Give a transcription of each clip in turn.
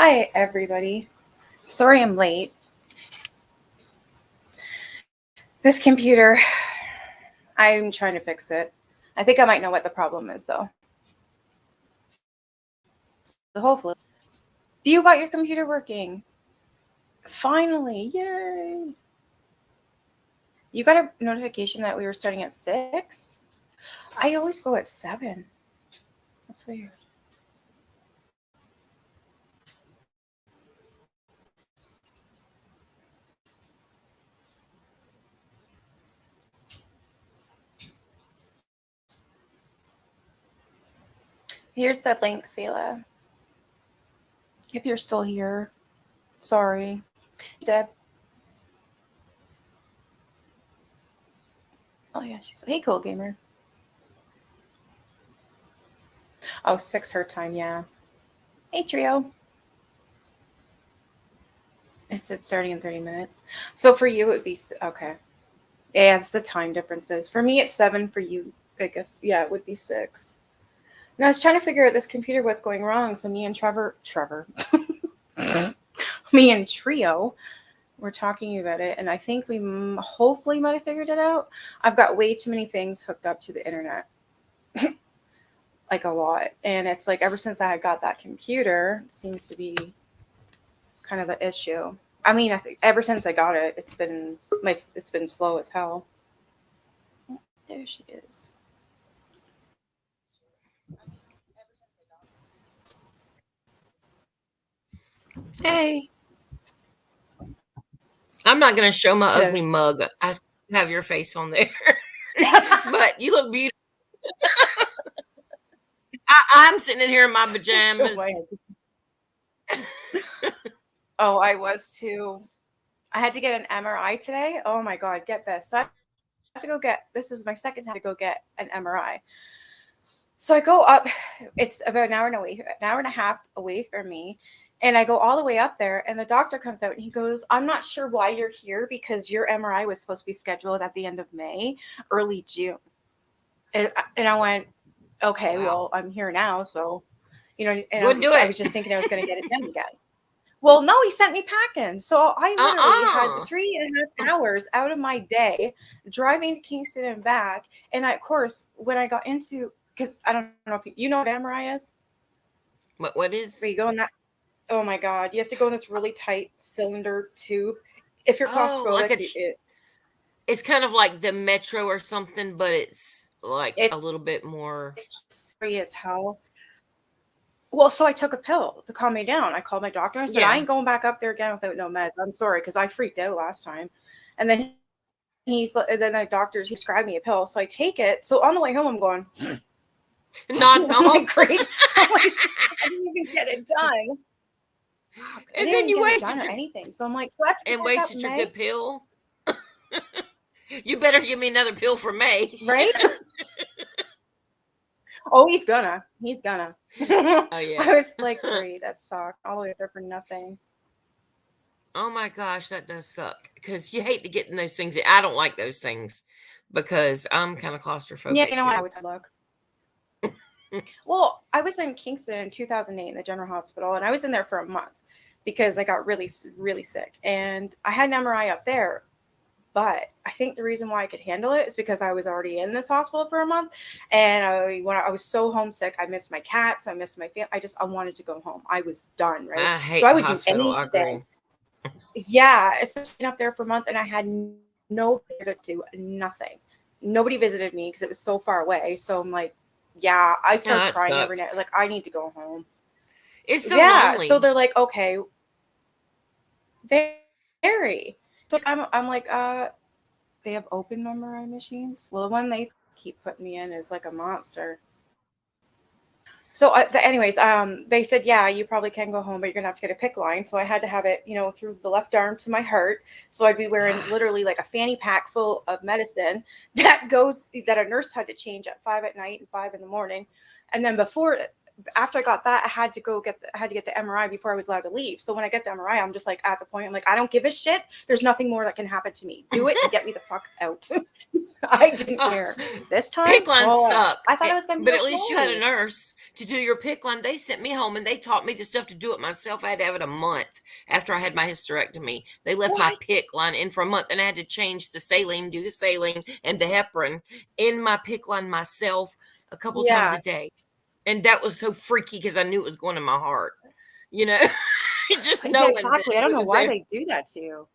Hi, everybody. Sorry I'm late. This computer, I'm trying to fix it. I think I might know what the problem is, though. So hopefully. You got your computer working. Finally. Yay. You got a notification that we were starting at 6? I always go at 7. That's weird. Here's the link, Selah. If you're still here, sorry. Deb. Oh, yeah, she's hey, cool gamer. Oh, 6 her time, yeah. Hey, Trio. It's starting in 30 minutes. So for you, it would be okay. Yeah, it's the time differences. For me, it's 7. For you, I guess, yeah, it would be 6. And I was trying to figure out this computer what's going wrong. So me and Trevor, me and Trio were talking about it, and I think we hopefully might have figured it out. I've got way too many things hooked up to the internet, like a lot, and it's like ever since I got that computer, it seems to be kind of the issue. I mean, I think ever since I got it, it's been slow as hell. There she is. Hey, I'm not going to show my ugly mug. I have your face on there, but you look beautiful. I'm sitting in here in my pajamas. Oh, I was too. I had to get an MRI today. Oh my God, get this. So I have to go get, this is my second time to go get an MRI. So I go up, it's about an hour and a half away from me. And I go all the way up there, and the doctor comes out and he goes, I'm not sure why you're here because your MRI was supposed to be scheduled at the end of May, early June. And I went, okay, Wow. well, I'm here now. So, and I was just thinking I was going to get it done again. Well, no, he sent me packing. So I literally had 3.5 hours out of my day driving to Kingston and back. And of course, when I got into, because I don't know if you know what MRI is. What is? Where you go in that, oh my God, you have to go in this really tight cylinder tube. If you're claustrophobic, it's kind of like the Metro or something, but it's like a little bit more. It's scary as hell. Well, so I took a pill to calm me down. I called my doctor and said, I ain't going back up there again without no meds. I'm sorry, because I freaked out last time. And then the doctors prescribed me a pill. So I take it. So on the way home, I'm going, not great. I'm like, I didn't even get it done. And then you wasted or anything. So I'm like, so I have to and wasted your good pill. You better give me another pill for May. Right? Oh, he's gonna. Oh, yeah. I was like, great, that sucked. All the way up there for nothing. Oh my gosh, that does suck. Because you hate to get in those things. I don't like those things because I'm kind of claustrophobic. Yeah, you know what? I would look. Well, I was in Kingston in 2008 in the General Hospital, and I was in there for a month because I got really, really sick. And I had an MRI up there. But I think the reason why I could handle it is because I was already in this hospital for a month, and I was so homesick. I missed my cats. I missed my family. I wanted to go home. I was done, right? I hate so I would the hospital, do anything. Yeah, especially up there for a month, and I had no to do nothing. Nobody visited me because it was so far away. So I'm like, yeah, I start crying every night. Like, I need to go home. It's so lonely. So they're like, okay, very. So I'm like, they have open MRI machines. Well, the one they keep putting me in is like a monster. So, anyways, they said, yeah, you probably can go home, but you're gonna have to get a PICC line. So I had to have it, through the left arm to my heart. So I'd be wearing literally like a fanny pack full of medicine that a nurse had to change at 5 at night and 5 in the morning. And then before after I got that, I had to get the MRI before I was allowed to leave. So when I get the MRI, I'm just like at the point, I'm like, I don't give a shit. There's nothing more that can happen to me. Do it and get me the fuck out. I didn't Oh, care. This time, PIC lines oh, suck. I thought I was gonna be But at least you had a okay. nurse to do your PIC line. They sent me home and they taught me the stuff to do it myself. I had to have it a month after I had my hysterectomy. They left my What? PIC line in for a month, and I had to change the saline, do the saline and the heparin in my PIC line myself a couple times a Yeah, day. And that was so freaky because I knew it was going in my heart, you know, just yeah, knowing that exactly. I don't it know was why there. they do that to you.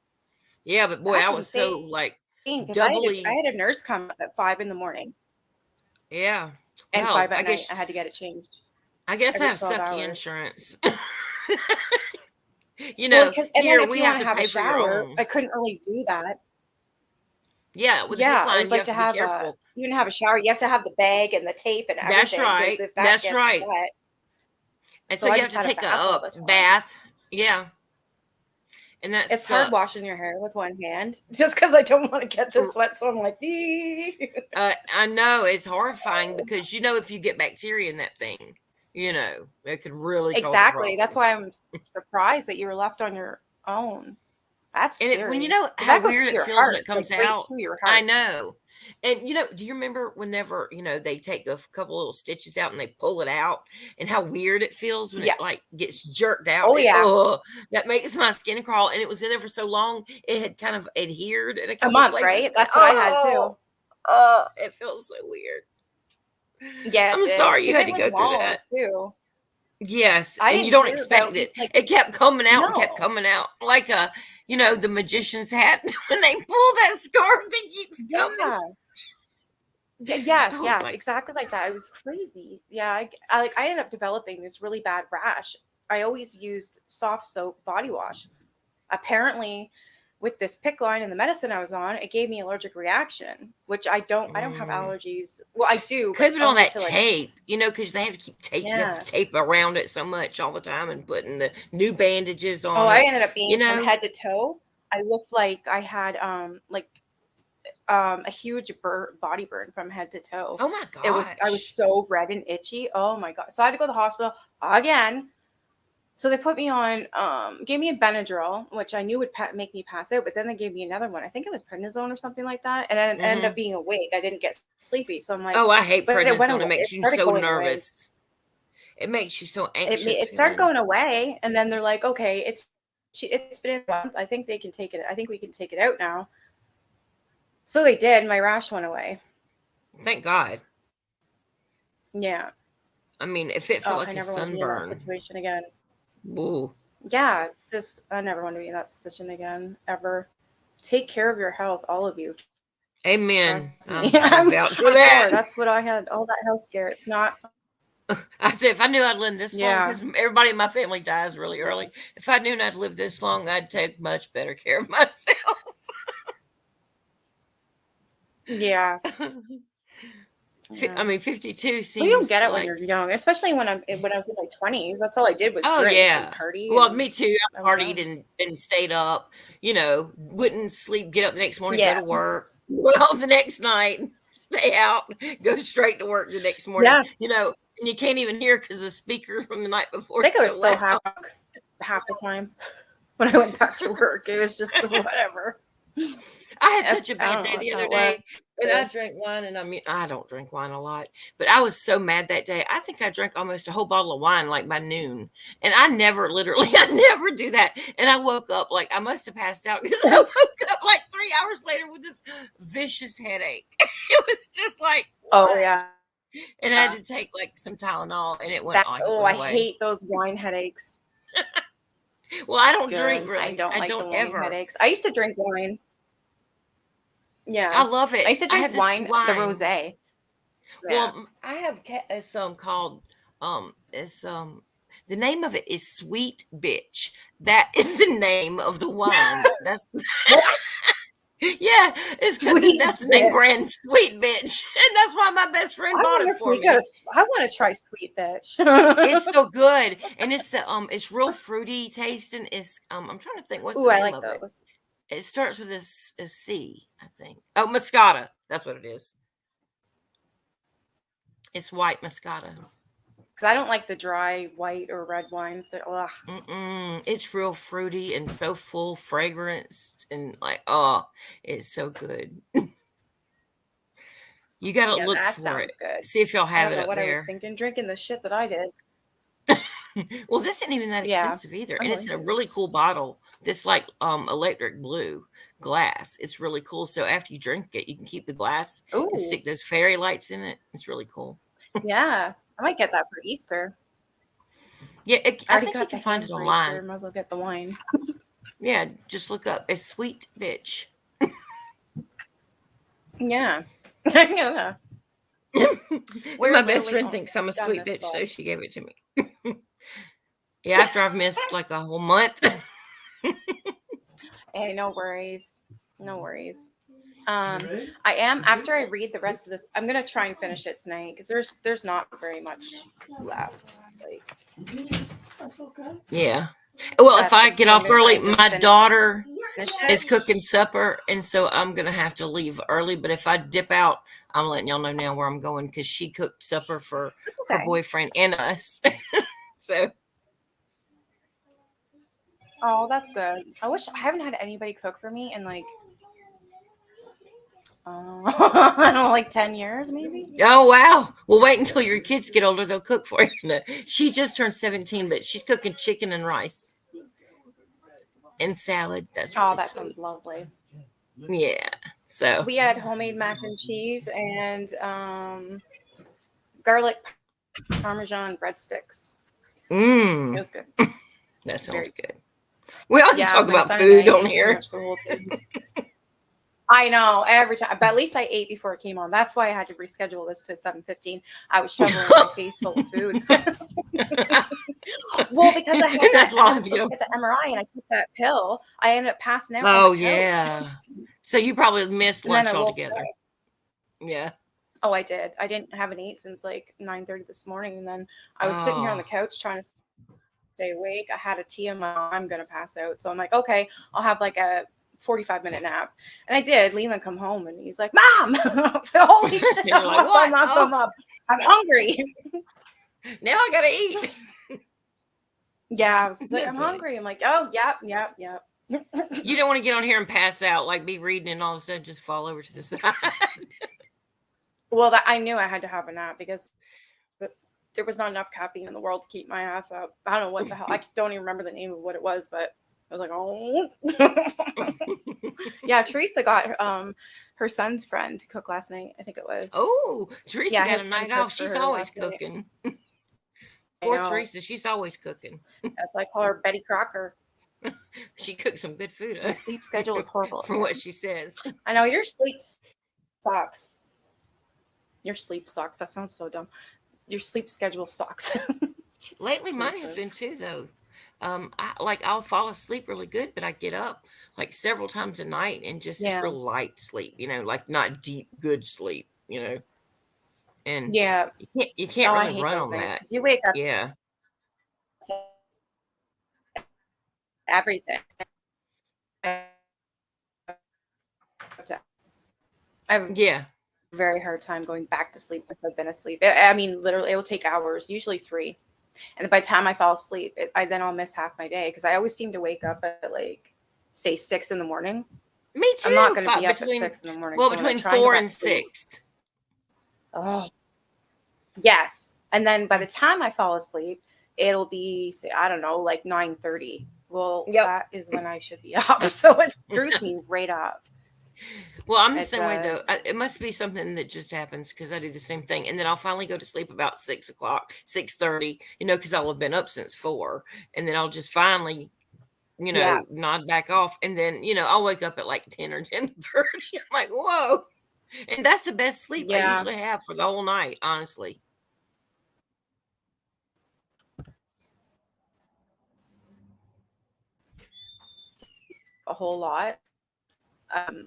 Yeah, but boy, I That's was so insane. like Because I doubly, had a nurse come up at 5 in the morning yeah. and Well, 5 at night. I had to get it changed I guess I every have 12 sucky hours. insurance. Well, because and then Here if we you have want to to have a pay for your shower, own. I couldn't really do that. Yeah, with the PIC Yeah, it was line, you like have to be careful. even to have a shower, you have to have the bag and the tape and That's everything because right. if that That's gets right. wet, And so so I you have just to had a take a, bath all the time. bath. Yeah, and that It's hard sucks. washing your hair with one hand just because I don't want to get this For wet, so I'm like, "Ee." I know it's horrifying because if you get bacteria in that thing, it could really cause a Exactly. That's problem. why I'm surprised that you were left on your own. That's And when you scary know because how that goes weird to it your feels when heart, it like comes right out, to your I heart. know. And do you remember whenever they take the couple little stitches out and they pull it out, and how weird it feels when it Yeah. like gets jerked out? Oh yeah. That makes my skin crawl. And it was in there for so long, it had kind of adhered in a A couple month, places. right? That's what I had too. It feels so weird. Yeah, it I'm did sorry you because had it to was go through long that. too. Yes, I and you didn't don't care expect about it. like It kept coming out and kept no. coming out like the magician's hat. When they pull that scarf, it keeps coming. Yeah. Yeah, yeah, I was yeah, like, exactly like that. It was crazy. Yeah, I ended up developing this really bad rash. I always used soft soap body wash. Apparently, with this PIC line and the medicine I was on, it gave me allergic reaction, which I don't have mm. allergies. Well, I do, but Could be on only that to like tape, because they have to keep tape. You have to yeah. tape around it so much all the time and putting the new bandages Oh, on I it. ended up You being from know. head to toe. I looked like I had a huge body burn from head to toe. Oh my I was gosh. so red and itchy. Oh my god. So I had to go to the hospital again. So they put me on, gave me a Benadryl, which I knew would make me pass out, but then they gave me another one. I think it was prednisone or something like that, and I ended up Hmm. being awake. I didn't get sleepy, so I'm like, Oh, I hate but it went prednisone. It away. It makes you started so going away. nervous. It makes you so anxious It started feeling. going away, and then they're like, okay, it's been a month. I think they can take it. I think we can take it out now. So they did. My rash went away. Thank God. Yeah. I mean, if it felt Oh, I like a never want to be in that sunburn. situation again. Ooh. Yeah, it's just I never want to be in that position again ever. Take care of your health, all of you. Amen. Trust me. I vouch for For that. sure. That's what I had. All that health scare. It's not. I said, if I knew I'd live this long, Yeah. because everybody in my family dies really early. If I knew I'd live this long, I'd take much better care of myself. Yeah. I Yeah. mean, 52 Well, you don't seems get it when like, you're young, especially when I was in my 20s. That's all I did was oh, drink and yeah. party, Well, and me too. I I was partied young. and stayed up, wouldn't sleep, get up the next morning, go Yeah. to work. Well, the next night, stay out, go straight to work the next morning, Yeah. and you can't even hear because the speaker from the night I before is think I was so still loud. half the time when I went back to work. It was just whatever. I had such a I bad don't know. day the That's how other it was. day, and I drank wine, and I don't drink wine a lot, but I was so mad that day. I think I drank almost a whole bottle of wine like by noon, and I never, literally, I never do that. And I woke up like I must have passed out because I woke up like 3 hours later with this vicious headache. It was just like Oh what? yeah. And I had to take like some Tylenol, and it Oh, went I away. hate those wine headaches. Well, I don't drink Good. I really. don't I like the don't wine ever. headaches. I used to drink wine. I Yeah. love I it. used to I drink have this wine, the wine. rosé. Yeah. Well, I have some called it's the name of it is Sweet Bitch. That is the name of the wine. That's What? yeah, it's because Sweet that's the name bitch. brand, Sweet Bitch, and that's why my best friend I bought it wonder if for we got me. a. I want to try sweet bitch. It's so good, and it's real fruity tasting. It's I'm trying to think what's the Ooh, I name like of it. those. It starts with a C, I think. Oh, Moscata. That's what it is. It's white Moscata. because I don't like the dry white or red wines. They're ugh. Mm-mm. It's real fruity and so full fragrance and like, oh, it's so good. You gotta Yeah, look that for it. sounds good. See if y'all I have don't it know up what I was there. thinking, drinking the shit that I did. Well, this isn't even that Yeah, expensive either, I'm and it's willing in a to. really cool bottle. This like electric blue glass. It's really cool. So after you drink it, you can keep the glass and Ooh, stick those fairy lights in it. It's really cool. yeah. I might get that for Easter. Yeah, I I already think you got the can find ham it for Easter. online. Might as well get the wine. Yeah, just look up a sweet bitch. Yeah. Yeah. And We're my best literally friend almost thinks I'm a done sweet this bitch, so book. she gave it to me. Yeah, after I've missed like a whole month. Hey, no worries. No worries. Um, I am after I read the rest of this. I'm gonna try and finish it tonight because there's not very much left. Like Yeah. Well, if that's I it. get So I'm off gonna try early, and just my finish daughter it. is cooking supper, and so I'm gonna have to leave early. But if I dip out, I'm letting y'all know now where I'm going because she cooked supper for That's her okay. boyfriend and us. So Oh, that's good. I wish I haven't had anybody cook for me in like I don't know, like 10 years maybe. oh wow. Well wait until your kids get older, they'll cook for you. No, she just turned 17, but she's cooking chicken and rice and salad. That's Oh, really that sounds sweet. lovely. Yeah. So We had homemade mac and cheese and garlic parmesan breadsticks. It mmm, was good. that sounds Very good. We ought to yeah. talk My about son and food I on ate pretty here. much the whole thing. I know every time, but at least I ate before it came on. That's why I had to reschedule this to 7:15. I was shoveling my face full of food. Well, because I had And that, that's why I I have was to get supposed to up. get the MRI, and I took that pill. I ended up passing out on the Oh couch, yeah. So you probably missed and then I lunch woke altogether. up. Yeah. Oh, I did. I didn't haven't ate since like 9:30 this morning, and then I was sitting here on the Oh. couch trying to stay awake. I had a tea in my. I'm gonna pass out, so I'm like, okay, I'll have like a 45-minute nap, and I did. Leland come home, and he's like, "Mom!" So, holy shit, And you're I'm like, up, what? I'm up, Oh, I'm up. I'm hungry. now I gotta eat. Yeah, I was like, I'm That's funny. hungry. I'm like, oh, yep, yep, yep. You don't want to get on here and pass out, like be reading and all of a sudden just fall over to the side. Well, that I knew I had to have a nap because there was not enough caffeine in the world to keep my ass up. I don't know what the hell. I don't even remember the name of what it was, but I was like, oh. Yeah, Teresa got her son's friend to cook last night. I think it was. Oh, Teresa Yeah, got a his friend night off. cooked for She's her always last night. cooking. I Poor know. Teresa, she's always cooking. That's why I call her Betty Crocker. She cooks some good food My sleep schedule is horrible at from what night. she says. I know your sleep sucks. Your sleep sucks. That sounds so dumb. Your sleep schedule sucks. Lately, That's what it mine has been says. too, though. I'll fall asleep really good, but I get up like several times a night and just it's Yeah. real light sleep, like not deep, good sleep. And Yeah. you can't Oh, I really hate run those on nights that. because you wake up Yeah, to everything. I have a yeah, very hard time going back to sleep if I've been asleep. I mean, literally, it will take hours, usually 3. And by the time I fall asleep, I'll miss half my day because I always seem to wake up at like, say, 6 in the morning. me I'm not too. going to be up at Between 6 in the morning. well, So when I between try and go four back and to sleep, six. oh, yes. And then by the time I fall asleep, it'll be, say, I don't know, like 9:30. Well, Yep. that is when I should be up. So it screws me right up. Well, I'm the It same way though. does. It must be something that just happens because I do the same thing, and then I'll finally go to sleep about 6 o'clock, 6:30. Because I'll have been up since 4, and then I'll just finally, Yeah. nod back off, and then I'll wake up at like 10 or 10:30. I'm like, whoa, and that's the best sleep I Yeah. usually have for the whole night, honestly. A whole lot.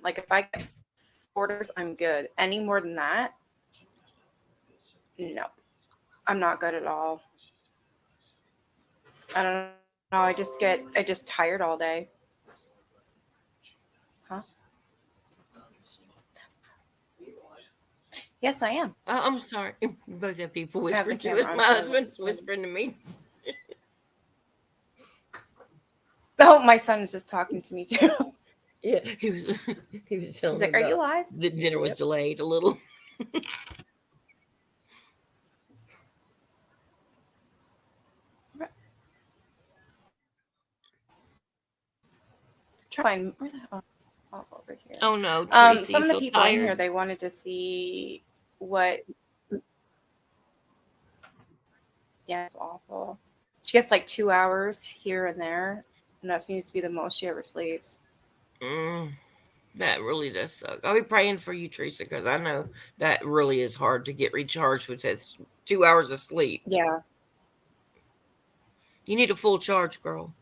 Like if I get orders, I'm good. Any more than that, no, I'm not good at all. I don't know. I just tired all day. Huh? Yes, I am. I'm sorry. Both have people I have the whispering to us. camera My on so husband's whispering to me. oh, my son is just talking to me too. Yeah, he was he was telling He's me like, "Are you about live?" the dinner was Yep. delayed a little. Trying where the oh, over here. Oh no, Teresa, Some you of the feel people in here tired? they wanted to see what. Yeah, it's awful. She gets like 2 hours here and there, and that seems to be the most she ever sleeps. Mm, that really does suck. I'll be praying for you, Teresa, because I know that really is hard to get recharged with that 2 hours of sleep. Yeah, You need a full charge, girl.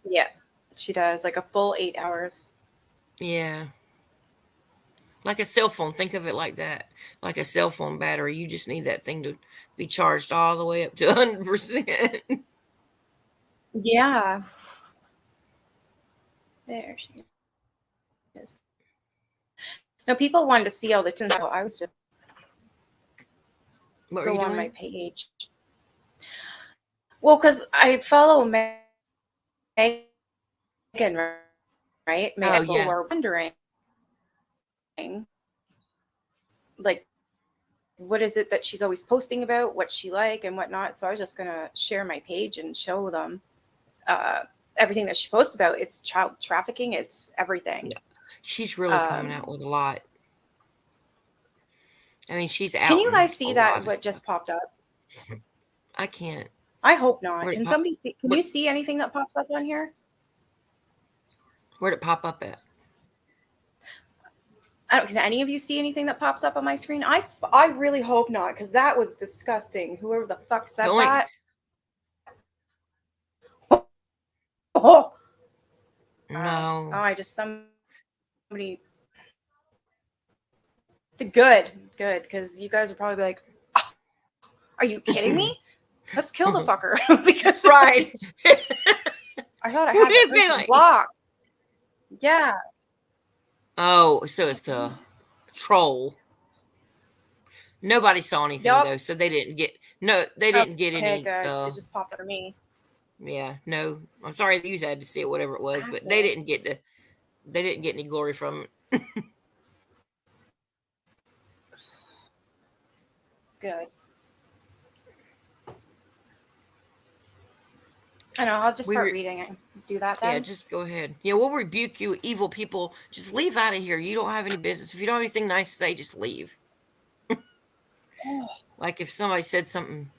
yeah, she does like a full 8 hours. Yeah. Like a cell phone. Think of it like that. Like a cell phone battery. You just need that thing to be charged all the way up to 100%. Yeah, there she is. No, people wanted to see all the tins. So I was just What are you go on my doing? page. Well, because I follow Megan, right? Oh, Megan, people yeah. were wondering, like, what is it that she's always posting about, what she like and whatnot. So I was just gonna share my page and show them uh, everything that she posts about. It's child trafficking. It's everything. Yeah. She's really coming out Um, with a lot. I mean, she's can you outing guys a see that? lot of What stuff. just popped up? I can't. I hope not. Where'd it Can pop? somebody see? Can you Where, see anything that pops up on here? where'd it pop up at? I don't. Can any of you see anything that pops up on my screen? I really hope not, because that was disgusting. Whoever the fuck The said only, that. Oh, wow. Oh, no. I just somebody. The good, because you guys are probably like, are you kidding me? Let's kill the fucker because Right. I thought I Would had that it be person like, blocked. Yeah. oh, so it's the troll. Nobody saw anything Yup. though, so they didn't get no, they didn't get Okay, any. good. It just popped up for me. Yeah, no. I'm sorry that you had to see it, whatever it was, but Asshole. they didn't get any glory from it. Good. I know. I'll just We start were reading it. Do that Yeah, then. just go ahead. Yeah, we'll rebuke you, evil people. Just leave out of here. You don't have any business. If you don't have anything nice to say, just leave. Oh, Like if somebody said something,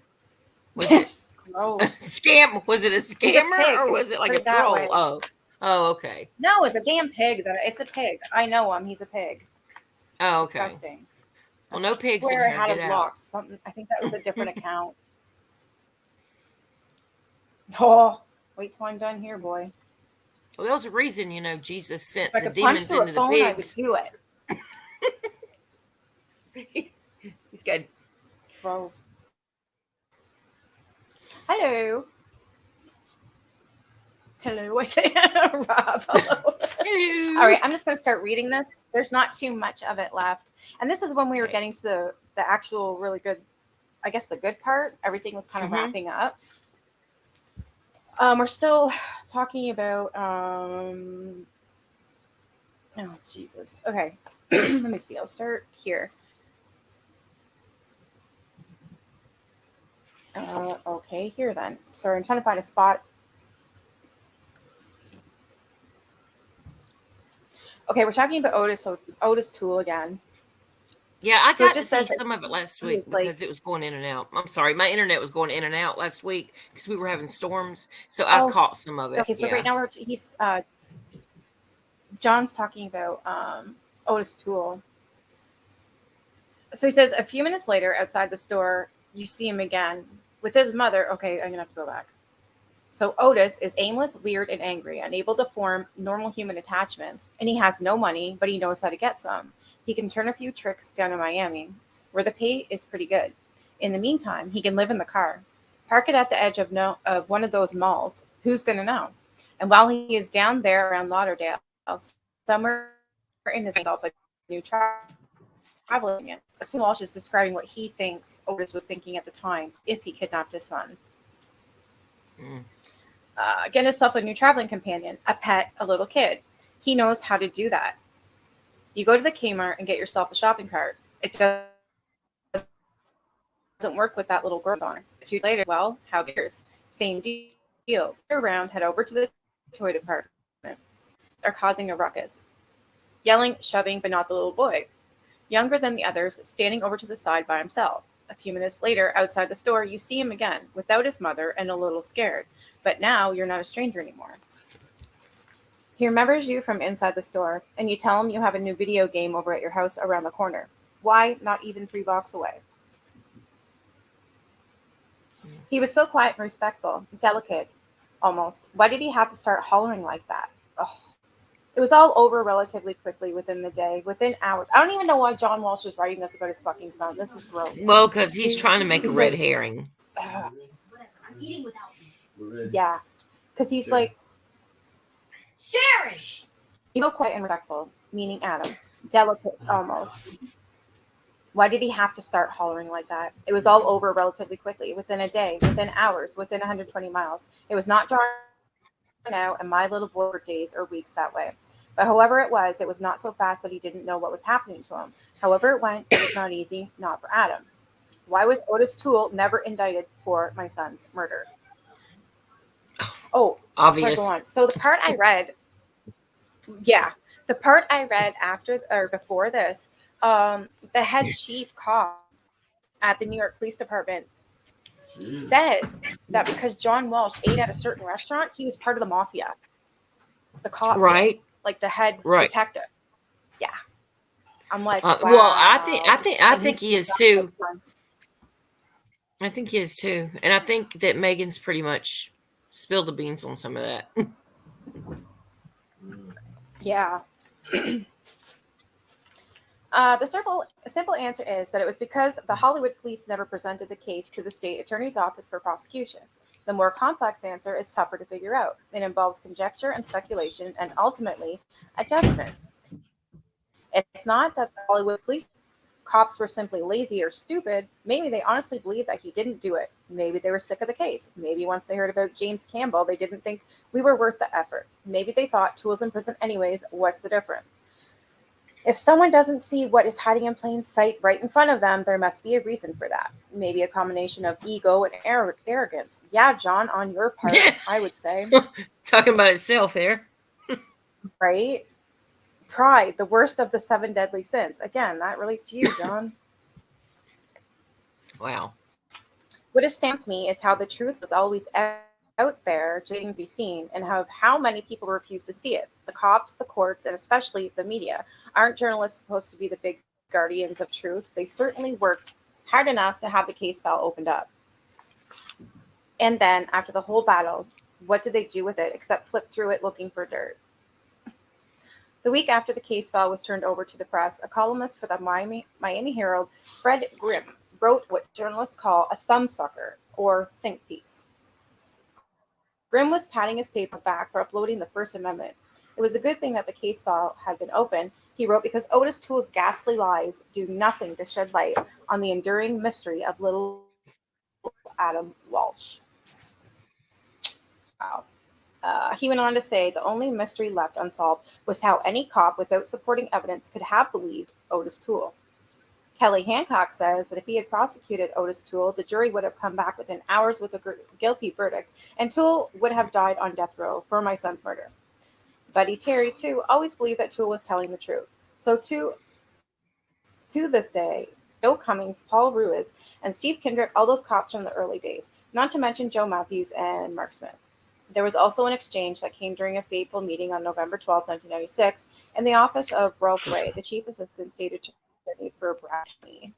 was it it's a gross. scam? Was it a He's a scammer or pig. was it like Put a it that troll? way. Oh, oh, okay. No, it's a damn pig. It's a pig. I know him. He's a pig. Oh, okay. Disgusting. I Well, no pigs in swear I here. had Get him out. blocked. Something. I think that was a different account. Oh, wait till I'm done here, boy. Well, there was a reason, Jesus If sent I the could punch demons through a into the phone, I would pigs. do it. He's got. Gross. Hello. Hello, I say. Rob, hello. All Hello. right, I'm just going to start reading this. There's not too much of it left. And this is when we were Okay. getting to the actual really good, I guess the good part. Everything was kind of Mm-hmm. wrapping up. We're still talking about, oh, Jesus. Okay, let me see. I'll start here. Okay, here then. Sorry, I'm trying to find a spot. Okay, we're talking about Otis Toole again. Yeah, I So it got to just see says that some of it last he week is like, because it was going in and out. I'm sorry, my internet was going in and out last week because we were having storms. So I oh, caught some of it. okay. So right Yeah. now he's John's talking about Otis Toole. So he says a few minutes later, outside the store, you see him again with his mother. Okay, I'm gonna have to go back. So Otis is aimless, weird, and angry, unable to form normal human attachments, and he has no money, but he knows how to get some. He can turn a few tricks down in Miami, where the pay is pretty good. In the meantime, he can live in the car, park it at the edge of one of those malls. Who's gonna know? And while he is down there around Lauderdale, somewhere in his develop a new truck. traveling. Assume Walsh is describing what he thinks Otis was thinking at the time if he kidnapped his son. Mm. Get himself a new traveling companion, a pet, a little kid. He knows how to do that. You go to the Kmart and get yourself a shopping cart. It doesn't work with that little girl on it. 2 days later, well, how cares? Same deal. Turn around, head over to the toy department. Are causing a ruckus. Yelling, shoving, but not the little boy. Younger than the others, standing over to the side by himself. A few minutes later, outside the store, you see him again, without his mother and a little scared. But now you're not a stranger anymore. He remembers you from inside the store, and you tell him you have a new video game over at your house around the corner. Why? Not even 3 blocks away. He was so quiet and respectful, delicate, almost. Why did he have to start hollering like that? Ugh. It was all over relatively quickly within the day, within hours. I don't even know why John Walsh is writing this about his fucking son. This is gross. Well, because he's He trying to make a red says, herring. I'm eating without you. yeah. Because he's like, Cherish! he's so quiet and respectful, meaning Adam. Delicate, almost. Why did he have to start hollering like that? It was all over relatively quickly, within a day, within hours, within 120 miles. It was not drawn out, and my little boy for days or weeks that way. But however it was not so fast that he didn't know what was happening to him. However it went, it was not easy, not for Adam. Why was Otis Toole never indicted for my son's murder? Oh, Obvious. go on. So the part I read, yeah, the part I read after or before this, the head chief cop at the New York Police Department said that because John Walsh ate at a certain restaurant, he was part of the mafia. The cop, Right? like the head Right. detective. Yeah, I'm like, wow. Well, I think he is too. I think he is too, and I think that Megan's pretty much spilled the beans on some of that. Yeah. The simple answer is that it was because the Hollywood police never presented the case to the state attorney's office for prosecution. The more complex answer is tougher to figure out. It involves conjecture and speculation and ultimately a judgment. It's not that the Hollywood police cops were simply lazy or stupid. Maybe they honestly believed that he didn't do it. Maybe they were sick of the case. Maybe once they heard about James Campbell, they didn't think we were worth the effort. Maybe they thought Toole's in prison anyways. What's the difference? If someone doesn't see what is hiding in plain sight right in front of them, there must be a reason for that. Maybe a combination of ego and arrogance. Yeah, John, on your part, I would say. Talking about itself there. Right? Pride, the worst of the 7 deadly sins. Again, that relates to you, John. Wow. What astounds me is how the truth was always out there, waiting to be seen, and how many people refuse to see it. The cops, the courts, and especially the media. Aren't journalists supposed to be the big guardians of truth? They certainly worked hard enough to have the case file opened up. And then, after the whole battle, what did they do with it except flip through it looking for dirt? The week after the case file was turned over to the press, a columnist for the Miami Herald, Fred Grimm, wrote what journalists call a thumbsucker or think piece. Grimm was patting his paper back for uploading the First Amendment. It was a good thing that the case file had been open, he wrote, because Otis Toole's ghastly lies do nothing to shed light on the enduring mystery of little Adam Walsh. Wow. He went on to say the only mystery left unsolved was how any cop without supporting evidence could have believed Otis Toole. Kelly Hancock says that if he had prosecuted Otis Toole, the jury would have come back within hours with a guilty verdict, and Toole would have died on death row for my son's murder. Buddy Terry, too, always believed that Toole was telling the truth. So to this day, Joe Cummings, Paul Ruiz, and Steve Kendrick, all those cops from the early days, not to mention Joe Matthews and Mark Smith. There was also an exchange that came during a fateful meeting on November 12, 1996, in the office of Ralph Ray, the chief assistant state attorney for Bragg County.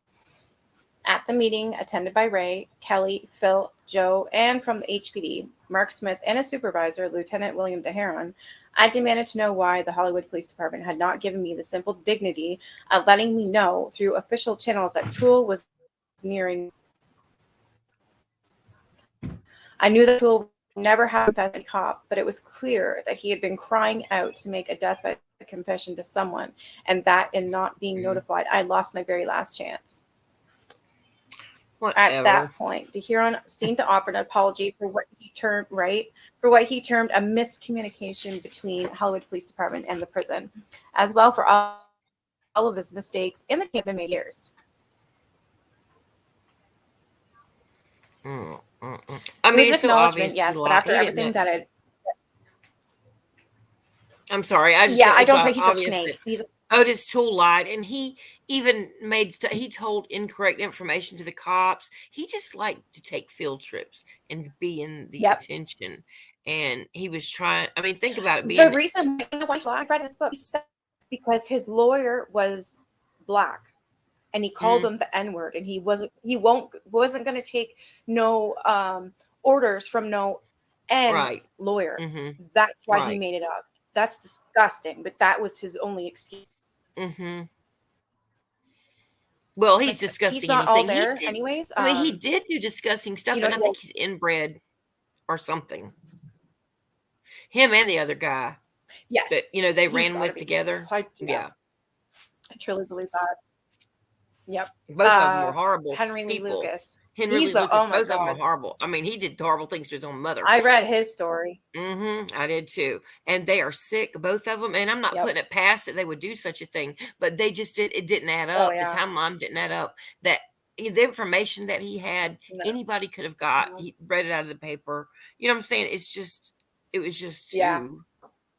At the meeting, attended by Ray, Kelly, Phil, Joe, and from the HPD, Mark Smith, and a supervisor, Lieutenant William DeHaron, I demanded to know why the Hollywood Police Department had not given me the simple dignity of letting me know through official channels that Toole was nearing. I knew that Toole never had confessed to any cop, but it was clear that he had been crying out to make a deathbed confession to someone, and that in not being notified, I lost my very last chance. At Whatever. that point, DeHuron seemed to offer an apology for what he termed a miscommunication between Hollywood Police Department and the prison, as well for all of his mistakes in the case been made years. I It mean, was an it's so obvious acknowledgement, he yes, but lied. after everything that had, I'm sorry. I just yeah, said I it's don't think he's a obvious that snake. He's Otis Toole lied, and he even he told incorrect information to the cops. He just liked to take field trips and be in the yep. attention. And he was trying. I mean, think about it. The Being reason why I read his book, he said because his lawyer was black, and he called him the N word, and he wasn't going to take no orders from no N right. lawyer. Mm-hmm. That's why he Right. made it up. That's disgusting, but that was his only excuse. Mm-hmm. Well, he's But he's discussing not all anything. He there, did. anyways. I mean, he did do disgusting stuff, and I Well, think he's inbred or something. Him and the other guy that yes, they he's ran got to with be. together. Yeah. I truly believe that. Yep. Both of them were horrible Henry Lee people. Lucas. Henry Lee He's Lucas, oh my both of them were god. horrible. I mean, he did horrible things to his own mother. I read his story. I did too. And they are sick, both of them. And I'm not putting it past that they would do such a thing, but they just it didn't add up. Oh, yeah. The timeline didn't add up. That the information that he had, anybody could have got. He read it out of the paper. You know what I'm saying? It was just too.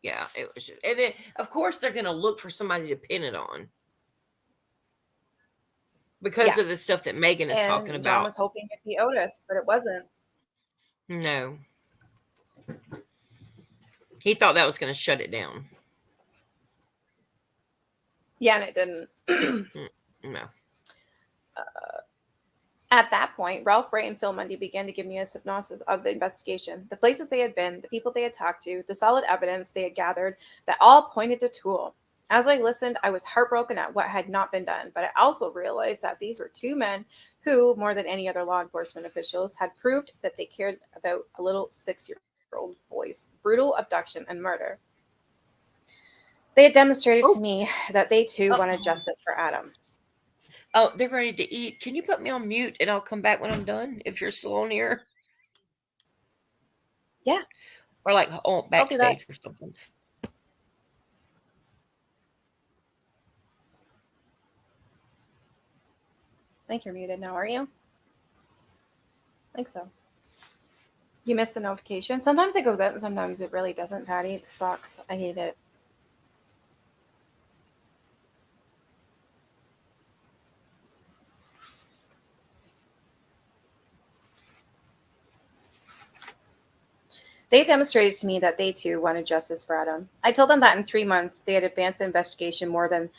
Yeah, it was. And of course, they're going to look for somebody to pin it on because of the stuff that Megan is talking about. John was hoping it'd be Otis, but it wasn't. No. He thought that was going to shut it down. Yeah, and it didn't. No. At that point, Ralph Ray and Phil Mundy began to give me a synopsis of the investigation, the places they had been, the people they had talked to, the solid evidence they had gathered that all pointed to Toole. As I listened, I was heartbroken at what had not been done, but I also realized that these were two men who, more than any other law enforcement officials, had proved that they cared about a little 6-year-old boy's brutal abduction and murder. They had demonstrated to me that they too wanted justice for Adam. Oh, they're ready to eat. Can you put me on mute and I'll come back when I'm done if you're still on here? Yeah. Or like backstage or something. I think you're muted now, are you? I think so. You missed the notification. Sometimes it goes out and sometimes it really doesn't, Patty. It sucks. I hate it. They demonstrated to me that they too wanted justice for Adam. I told them that in 3 months they had advanced the investigation more than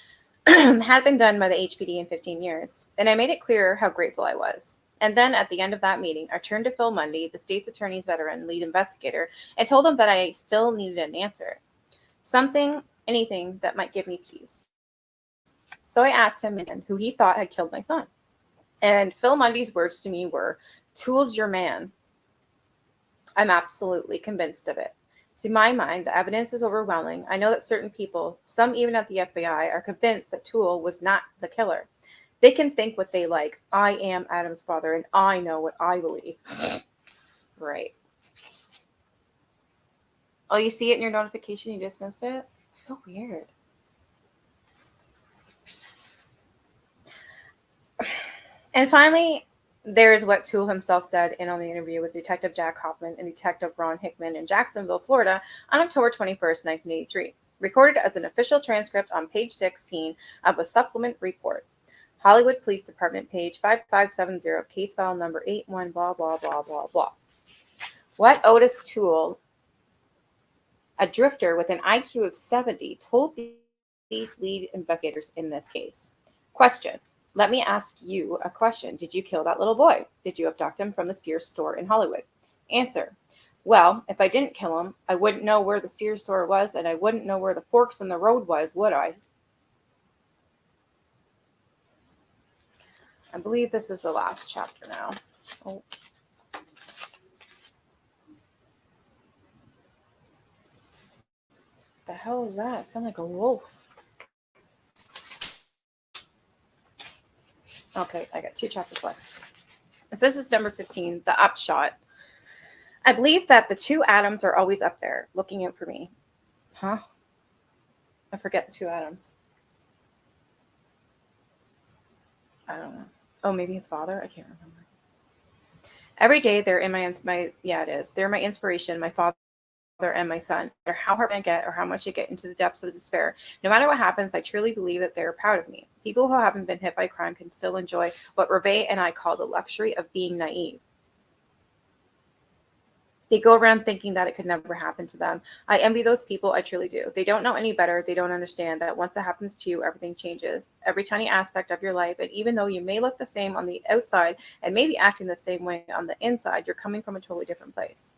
had been done by the HPD in 15 years, and I made it clear how grateful I was. And then at the end of that meeting, I turned to Phil Mundy, the state's attorney's veteran lead investigator, and told him that I still needed an answer. Something, anything that might give me peace. So I asked him who he thought had killed my son. And Phil Mundy's words to me were, "Toole's your man." I'm absolutely convinced of it. To my mind, the evidence is overwhelming. I know that certain people, some even at the FBI, are convinced that Toole was not the killer. They can think what they like. I am Adam's father, and I know what I believe. Right. Oh, you see it in your notification? You just missed it? It's so weird. And finally, there's what Toole himself said in on the interview with Detective Jack Hoffman and Detective Ron Hickman in Jacksonville, Florida on October 21st, 1983, recorded as an official transcript on page 16 of a supplement report. Hollywood Police Department, page 5570, case file number 81, blah, blah, blah, blah, blah. What Otis Toole, a drifter with an IQ of 70, told these lead investigators in this case. Question. Let me ask you a question. Did you kill that little boy? Did you abduct him from the Sears store in Hollywood? Answer. Well, if I didn't kill him, I wouldn't know where the Sears store was, and I wouldn't know where the forks in the road was, would I? I believe this is the last chapter now. Oh. The hell is that? It sounds like a wolf. Okay, I got 2 chapters left. So this is number 15, the upshot. I believe that the 2 atoms are always up there, looking out for me. Huh? I forget the 2 atoms. I don't know. Oh, maybe his father? I can't remember. Every day they're in my yeah, it is. They're my inspiration, my father and my son. No matter how hard I get or how much I get into the depths of despair, no matter what happens, I truly believe that they're proud of me. People who haven't been hit by crime can still enjoy what Reve and I call the luxury of being naive. They go around thinking that it could never happen to them. I envy those people, I truly do. They don't know any better. They don't understand that once it happens to you, everything changes. Every tiny aspect of your life, and even though you may look the same on the outside and maybe acting the same way on the inside, you're coming from a totally different place.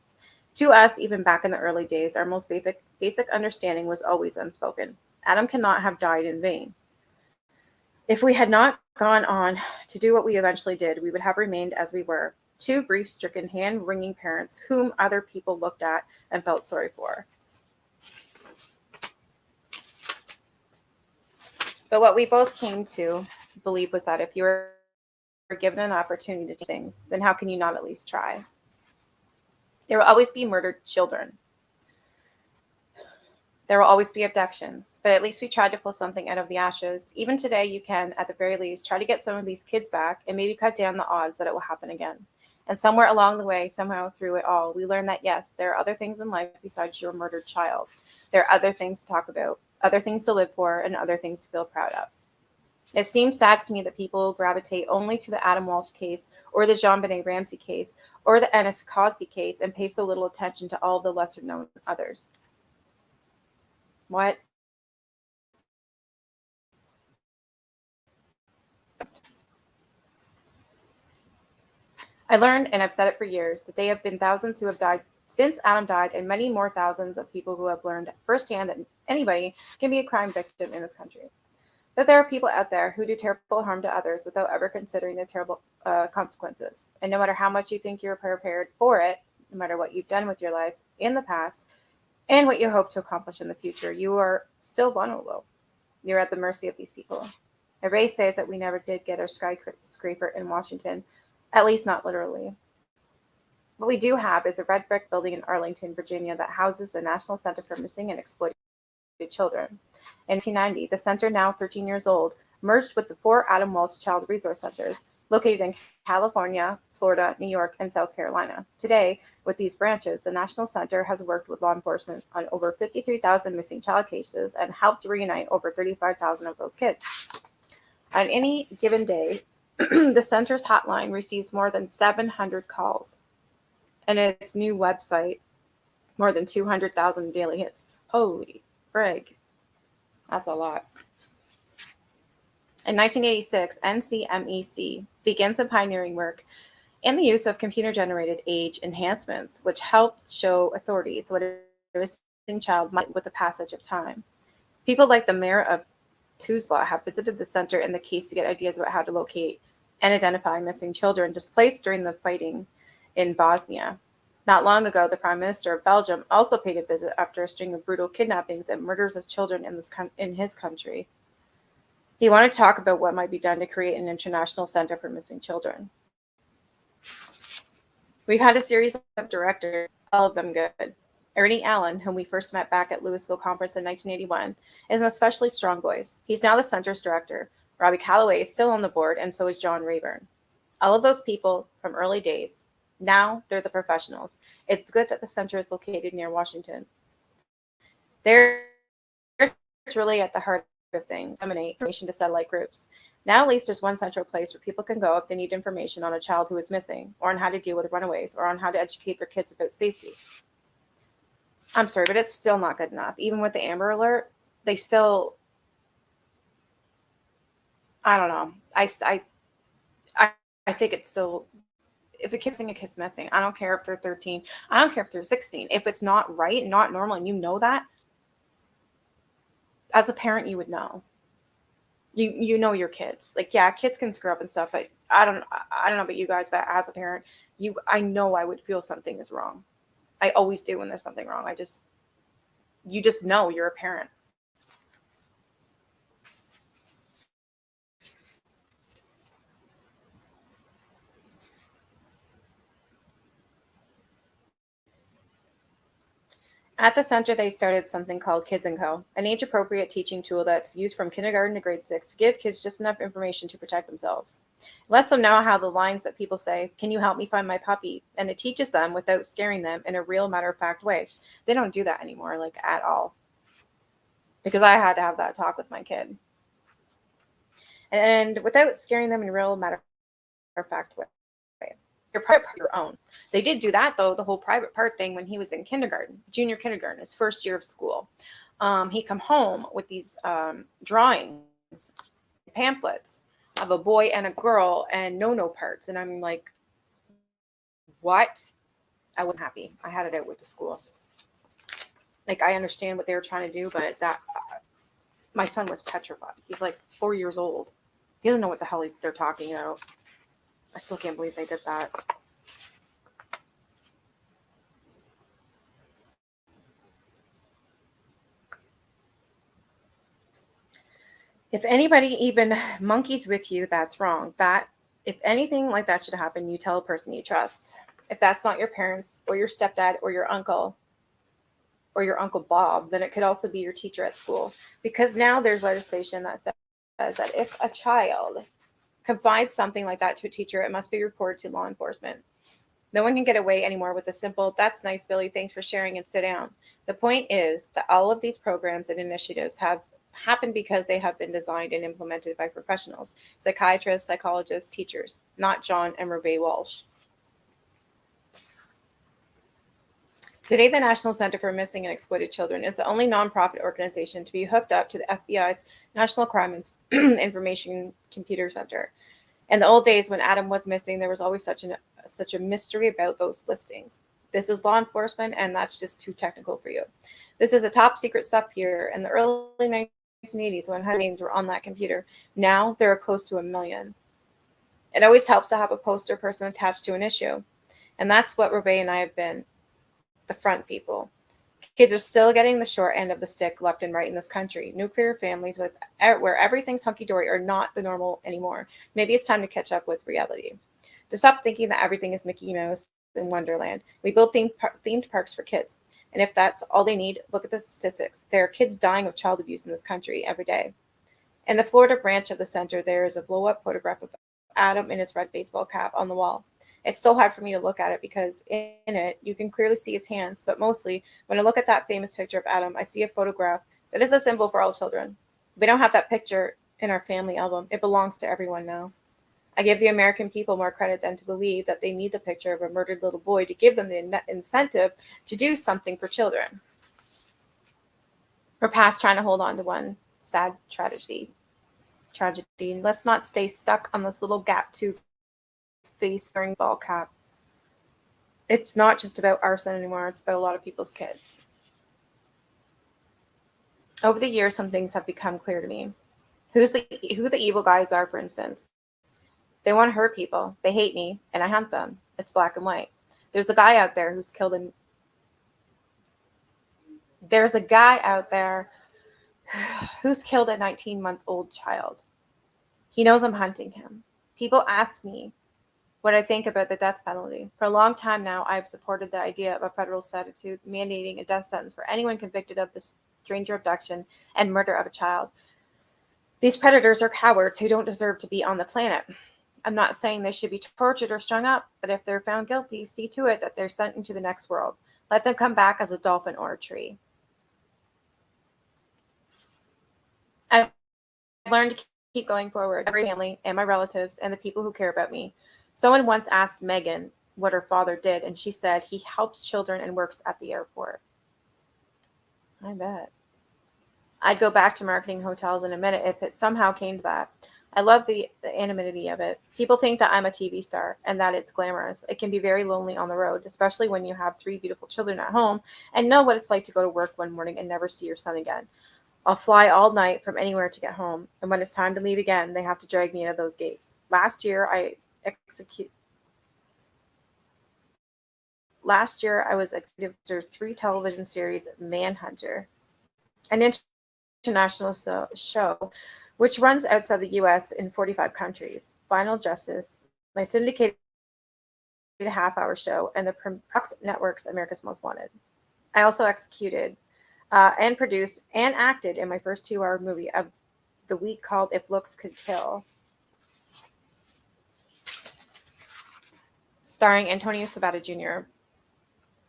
To us, even back in the early days, our most basic understanding was always unspoken. Adam cannot have died in vain. If we had not gone on to do what we eventually did, we would have remained as we were, 2 grief-stricken, hand-wringing parents whom other people looked at and felt sorry for. But what we both came to believe was that if you were given an opportunity to do things, then how can you not at least try? There will always be murdered children. There will always be abductions, but at least we tried to pull something out of the ashes. Even today, you can, at the very least, try to get some of these kids back and maybe cut down the odds that it will happen again. And somewhere along the way, somehow through it all, we learned that yes, there are other things in life besides your murdered child. There are other things to talk about, other things to live for, and other things to feel proud of. It seems sad to me that people gravitate only to the Adam Walsh case or the JonBenet Ramsey case or the Ennis Cosby case and pay so little attention to all the lesser known others. What? I learned, and I've said it for years, that there have been thousands who have died since Adam died, and many more thousands of people who have learned firsthand that anybody can be a crime victim in this country. That there are people out there who do terrible harm to others without ever considering the terrible consequences. And no matter how much you think you're prepared for it, no matter what you've done with your life in the past, and what you hope to accomplish in the future, you are still vulnerable. You're at the mercy of these people. Ray says that we never did get our skyscraper in Washington, at least not literally. What we do have is a red brick building in Arlington, Virginia that houses the National Center for Missing and Exploited Children. In 1990, the center, now 13 years old, merged with the 4 Adam Walsh Child Resource Centers located in California, Florida, New York, and South Carolina. Today, with these branches, the National Center has worked with law enforcement on over 53,000 missing child cases and helped reunite over 35,000 of those kids. On any given day, the center's hotline receives more than 700 calls, and its new website, more than 200,000 daily hits. Holy frig. That's a lot. In 1986, NCMEC began some pioneering work in the use of computer-generated age enhancements, which helped show authorities what a missing child might with the passage of time. People like the mayor of Tuzla have visited the center in the case to get ideas about how to locate and identify missing children displaced during the fighting in Bosnia. Not long ago, the Prime Minister of Belgium also paid a visit after a string of brutal kidnappings and murders of children in his country. He wanted to talk about what might be done to create an international center for missing children. We've had a series of directors, all of them good. Ernie Allen, whom we first met back at Louisville Conference in 1981, is an especially strong voice. He's now the center's director. Robbie Calloway is still on the board, and so is John Rayburn. All of those people from early days, now they're the professionals. It's good that the center is located near Washington. They're really at the heart of things, disseminate information to satellite groups. Now at least there's one central place where people can go if they need information on a child who is missing, or on how to deal with runaways, or on how to educate their kids about safety. I'm sorry, but it's still not good enough. Even with the Amber Alert, they still, I don't know. I think it's still, if a kid's missing, I don't care if they're 13. I don't care if they're 16. If it's not right, not normal, and you know that, as a parent, you would know. You know your kids. Like, yeah, kids can screw up and stuff. But I don't know about you guys, but as a parent, I know I would feel something is wrong. I always do when there's something wrong. you just know you're a parent. At the center, they started something called Kids & Co., an age-appropriate teaching tool that's used from kindergarten to grade 6 to give kids just enough information to protect themselves. It lets them know how the lines that people say, "Can you help me find my puppy?" And it teaches them without scaring them in a real matter-of-fact way. They don't do that anymore, like at all. Because I had to have that talk with my kid. And without scaring them in a real matter-of-fact way. Your private part your own. They did do that though, the whole private part thing when he was in kindergarten, junior kindergarten, his first year of school. He come home with these drawings, pamphlets of a boy and a girl and no parts. And I'm like, what? I wasn't happy. I had it out with the school. Like, I understand what they were trying to do, but that my son was petrified. He's like 4 years old. He doesn't know what the hell they're talking about. I still can't believe they did that. If anybody even monkeys with you, that's wrong. That if anything like that should happen, you tell a person you trust. If that's not your parents or your stepdad or your uncle Bob, then it could also be your teacher at school. Because now there's legislation that says that if a child confides something like that to a teacher, it must be reported to law enforcement. No one can get away anymore with a simple, "That's nice, Billy, thanks for sharing," and sit down. The point is that all of these programs and initiatives have happened because they have been designed and implemented by professionals, psychiatrists, psychologists, teachers, not John and Rebay Walsh. Today, the National Center for Missing and Exploited Children is the only nonprofit organization to be hooked up to the FBI's National Crime Information Computer Center. In the old days when Adam was missing, there was always such a mystery about those listings. This is law enforcement, and that's just too technical for you. This is a top secret stuff here in the early 1980s when names were on that computer. Now there are close to 1 million. It always helps to have a poster person attached to an issue. And that's what Rebay and I have been, the front people. Kids are still getting the short end of the stick left and right in this country. Nuclear families where everything's hunky-dory are not the normal anymore. Maybe it's time to catch up with reality. To stop thinking that everything is Mickey Mouse in Wonderland. We build themed parks for kids. And if that's all they need, look at the statistics. There are kids dying of child abuse in this country every day. In the Florida branch of the center, there is a blow-up photograph of Adam in his red baseball cap on the wall. It's so hard for me to look at it because in it, you can clearly see his hands. But mostly, when I look at that famous picture of Adam, I see a photograph that is a symbol for all children. We don't have that picture in our family album. It belongs to everyone now. I give the American people more credit than to believe that they need the picture of a murdered little boy to give them the incentive to do something for children. We're past trying to hold on to one sad tragedy. Let's not stay stuck on this little gap-toothed face-wearing ball cap. It's not just about arson anymore. It's about a lot of people's kids. Over the years, some things have become clear to me. Who the evil guys are, for instance. They want to hurt people. They hate me, and I hunt them. It's black and white. There's a guy out there who's killed him. There's a guy out there who's killed a 19-month-old child. He knows I'm hunting him. People ask me what I think about the death penalty. For a long time now, I've supported the idea of a federal statute mandating a death sentence for anyone convicted of the stranger abduction and murder of a child. These predators are cowards who don't deserve to be on the planet. I'm not saying they should be tortured or strung up, but if they're found guilty, see to it that they're sent into the next world. Let them come back as a dolphin or a tree. I've learned to keep going forward. Every family and my relatives and the people who care about me. Someone once asked Megan what her father did, and she said he helps children and works at the airport. I bet. I'd go back to marketing hotels in a minute if it somehow came to that. I love the anonymity of it. People think that I'm a TV star and that it's glamorous. It can be very lonely on the road, especially when you have 3 beautiful children at home and know what it's like to go to work one morning and never see your son again. I'll fly all night from anywhere to get home, and when it's time to leave again, they have to drag me out of those gates. Last year, I was executive producer of 3 television series, Manhunter. an international show which runs outside the US in 45 countries. Final Justice, my syndicated half-hour show, and the Prox Network's America's Most Wanted. I also executed and produced and acted in my first 2-hour movie of the week called If Looks Could Kill, starring Antonio Sabata Jr.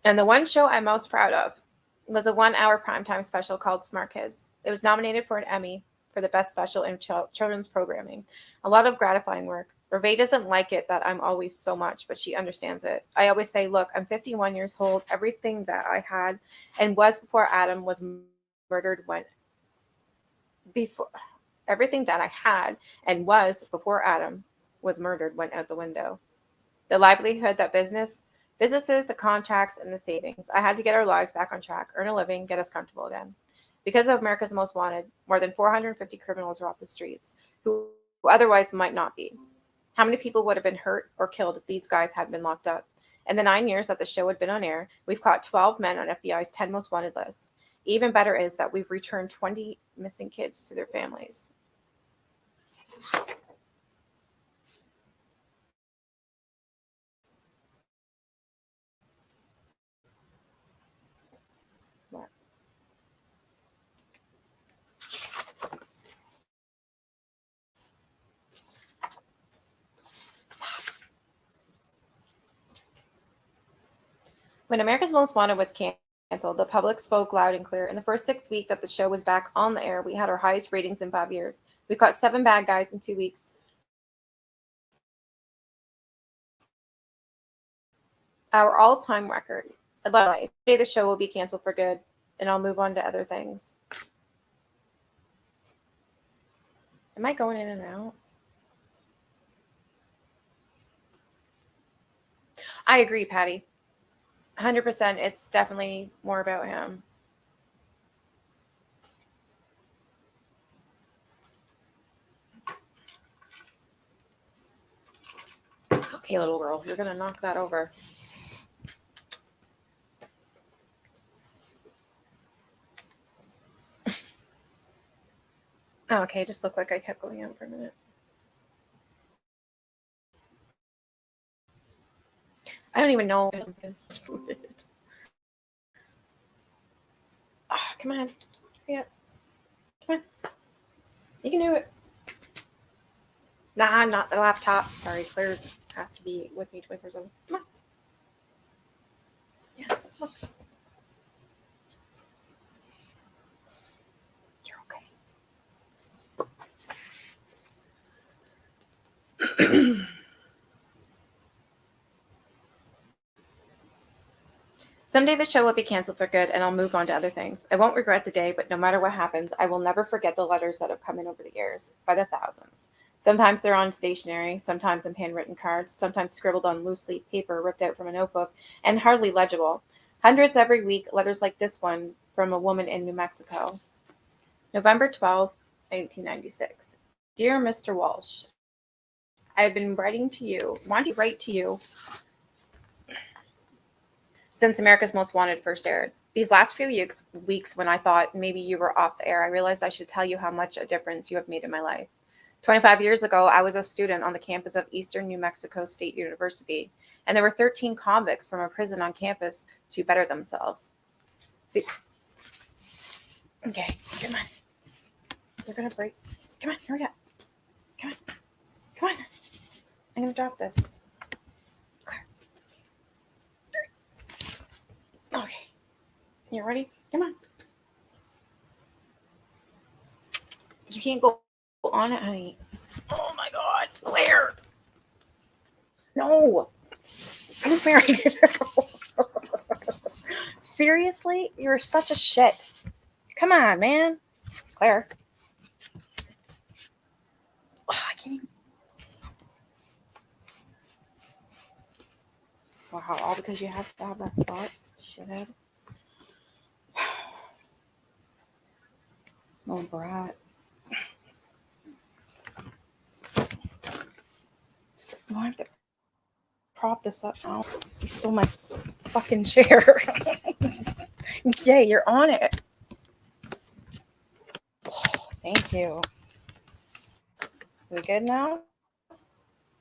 And the one show I'm most proud of was a 1-hour primetime special called Smart Kids. It was nominated for an Emmy for the best special in children's programming. A lot of gratifying work. Reve doesn't like it that I'm always so much, but she understands it. I always say, look, I'm 51 years old. Everything that I had and was before Adam was murdered everything that I had and was before Adam was murdered went out the window. The livelihood, that businesses, the contracts, and the savings. I had to get our lives back on track, earn a living, get us comfortable again. Because of America's Most Wanted, more than 450 criminals are off the streets who otherwise might not be. How many people would have been hurt or killed if these guys had been locked up? In the 9 years that the show had been on air, we've caught 12 men on FBI's 10 most wanted list. Even better is that we've returned 20 missing kids to their families. What? When America's Most Wanted was canceled, the public spoke loud and clear. In the first 6 weeks that the show was back on the air, we had our highest ratings in 5 years. We caught 7 bad guys in 2 weeks. Our all-time record. By the way, today the show will be canceled for good, and I'll move on to other things. Am I going in and out? I agree, Patty. 100%. It's definitely more about him. Okay, little girl, you're going to knock that over. Oh, okay, it just looked like I kept going out for a minute. I don't even know what this is. Oh, come on. Yeah. Come on. You can do it. Nah, not the laptop. Sorry, Claire has to be with me 24/7. Come on. Yeah, look. You're okay. Someday the show will be canceled for good, and I'll move on to other things. I won't regret the day, but no matter what happens, I will never forget the letters that have come in over the years, by the thousands. Sometimes they're on stationery, sometimes in handwritten cards, sometimes scribbled on loose leaf paper ripped out from a notebook, and hardly legible. Hundreds every week, letters like this one from a woman in New Mexico. November 12th, 1996. Dear Mr. Walsh, I have been wanting to write to you since America's Most Wanted first aired. These last few weeks, when I thought maybe you were off the air, I realized I should tell you how much a difference you have made in my life. 25 years ago, I was a student on the campus of Eastern New Mexico State University, and there were 13 convicts from a prison on campus to better themselves. Okay, come on. You're going to break. Come on, hurry up. Come on. Come on. I'm going to drop this. Okay. You ready? Come on. You can't go on it, honey. Oh my God, Claire. No. I'm very Seriously? You're such a shit. Come on, man. Claire. Oh, I can't even. Wow, all because you have to have that spot. Shithead. Oh, brat. Oh, I have to prop this up now. You stole my fucking chair. Yay, you're on it. Thank you. We good now?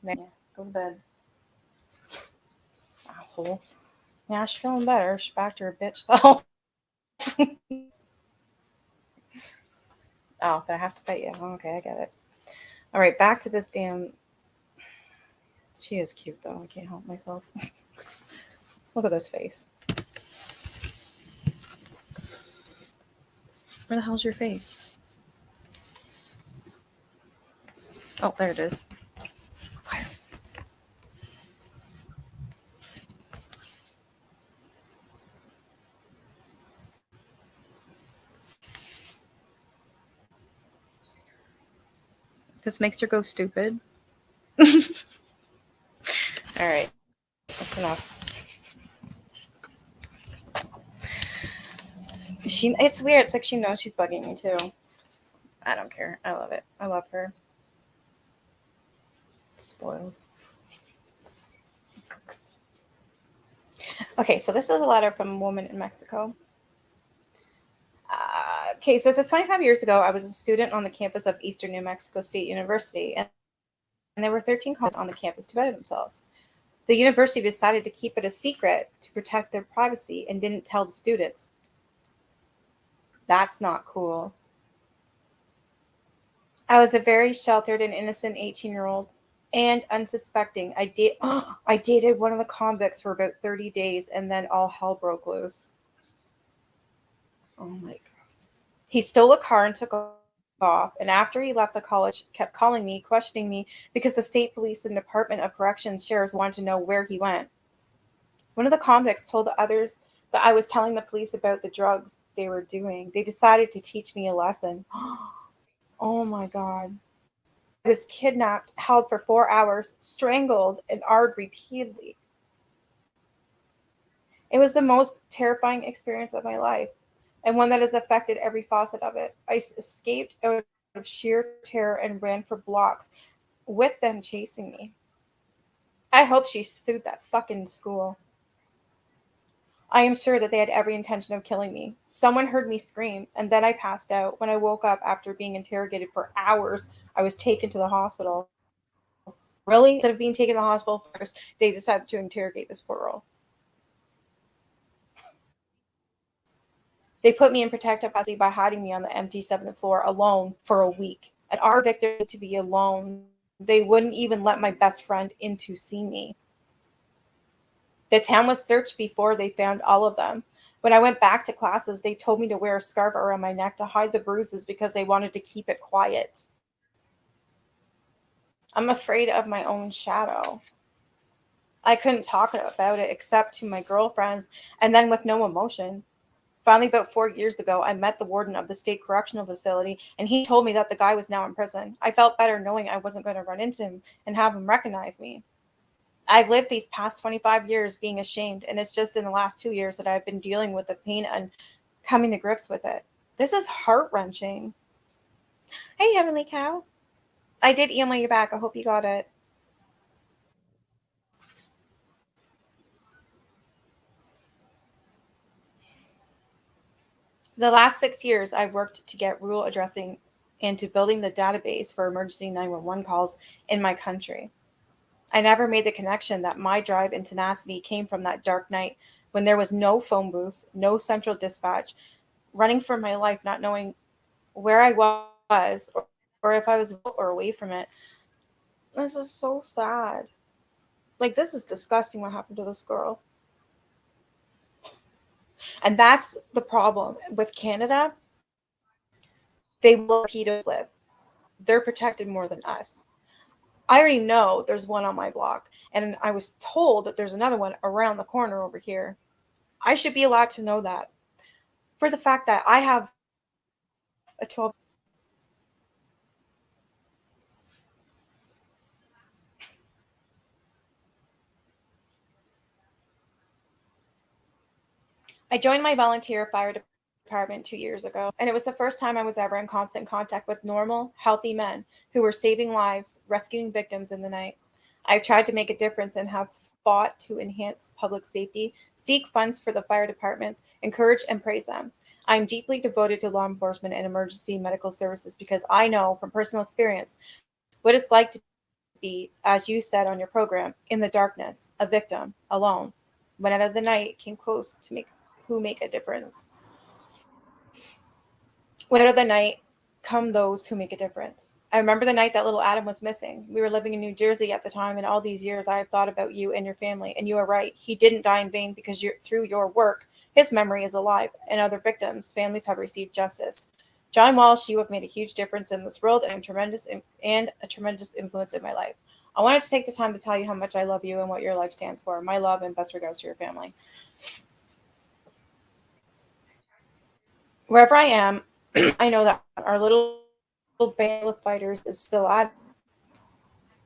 Yeah, go to bed. Asshole. Yeah, she's feeling better. She's back to her bitch self. Oh, but I have to bite you. Okay, I get it. All right, back to this damn. She is cute though. I can't help myself. Look at this face. Where the hell's your face? Oh, there it is. This makes her go stupid. All right, that's enough. It's weird. It's like she knows she's bugging me too. I don't care. I love it. I love her. Spoiled. Okay, so this is a letter from a woman in Mexico. Okay, so it says 25 years ago, I was a student on the campus of Eastern New Mexico State University, and there were 13 colleges on the campus to better themselves. The university decided to keep it a secret to protect their privacy and didn't tell the students. That's not cool. I was a very sheltered and innocent 18-year-old and unsuspecting. I dated one of the convicts for about 30 days and then all hell broke loose. Oh my God. He stole a car and took off, and after he left the college, kept calling me, questioning me because the state police and Department of Corrections sheriffs wanted to know where he went. One of the convicts told the others that I was telling the police about the drugs they were doing. They decided to teach me a lesson. Oh my God. I was kidnapped, held for 4 hours, strangled, and AR'd repeatedly. It was the most terrifying experience of my life, and one that has affected every facet of it. I escaped out of sheer terror and ran for blocks with them chasing me. I hope she sued that fucking school. I am sure that they had every intention of killing me. Someone heard me scream, and then I passed out. When I woke up after being interrogated for hours, I was taken to the hospital. Really? Instead of being taken to the hospital first, they decided to interrogate this poor girl. They put me in protective custody by hiding me on the empty 7th floor alone for a week. And our victim to be alone. They wouldn't even let my best friend in to see me. The town was searched before they found all of them. When I went back to classes, they told me to wear a scarf around my neck to hide the bruises because they wanted to keep it quiet. I'm afraid of my own shadow. I couldn't talk about it except to my girlfriends and then with no emotion. Finally, about 4 years ago, I met the warden of the state correctional facility, and he told me that the guy was now in prison. I felt better knowing I wasn't going to run into him and have him recognize me. I've lived these past 25 years being ashamed, and it's just in the last 2 years that I've been dealing with the pain and coming to grips with it. This is heart-wrenching. Hey, Heavenly Cow. I did email you back. I hope you got it. The last 6 years, I've worked to get rural addressing and to building the database for emergency 911 calls in my country. I never made the connection that my drive and tenacity came from that dark night when there was no phone booth, no central dispatch, running for my life, not knowing where I was or if I was or away from it. This is so sad. Like, this is disgusting what happened to this girl. And that's the problem with Canada. They will let pedos live. They're protected more than us. I already know there's one on my block, and I was told that there's another one around the corner over here. I should be allowed to know that for the fact that I have a 12. I joined my volunteer fire department 2 years ago, and it was the first time I was ever in constant contact with normal, healthy men who were saving lives, rescuing victims in the night. I've tried to make a difference and have fought to enhance public safety, seek funds for the fire departments, encourage and praise them. I'm deeply devoted to law enforcement and emergency medical services because I know from personal experience what it's like to be, as you said on your program, in the darkness, a victim, alone, when out of the night came close to make who make a difference. When out of the night come those who make a difference. I remember the night that little Adam was missing. We were living in New Jersey at the time, and all these years I have thought about you and your family. And you are right. He didn't die in vain because through your work, his memory is alive, and other victims' families have received justice. John Walsh, you have made a huge difference in this world, and a tremendous influence in my life. I wanted to take the time to tell you how much I love you and what your life stands for. My love and best regards to your family. Wherever I am, I know that our little band of fighters is still at it,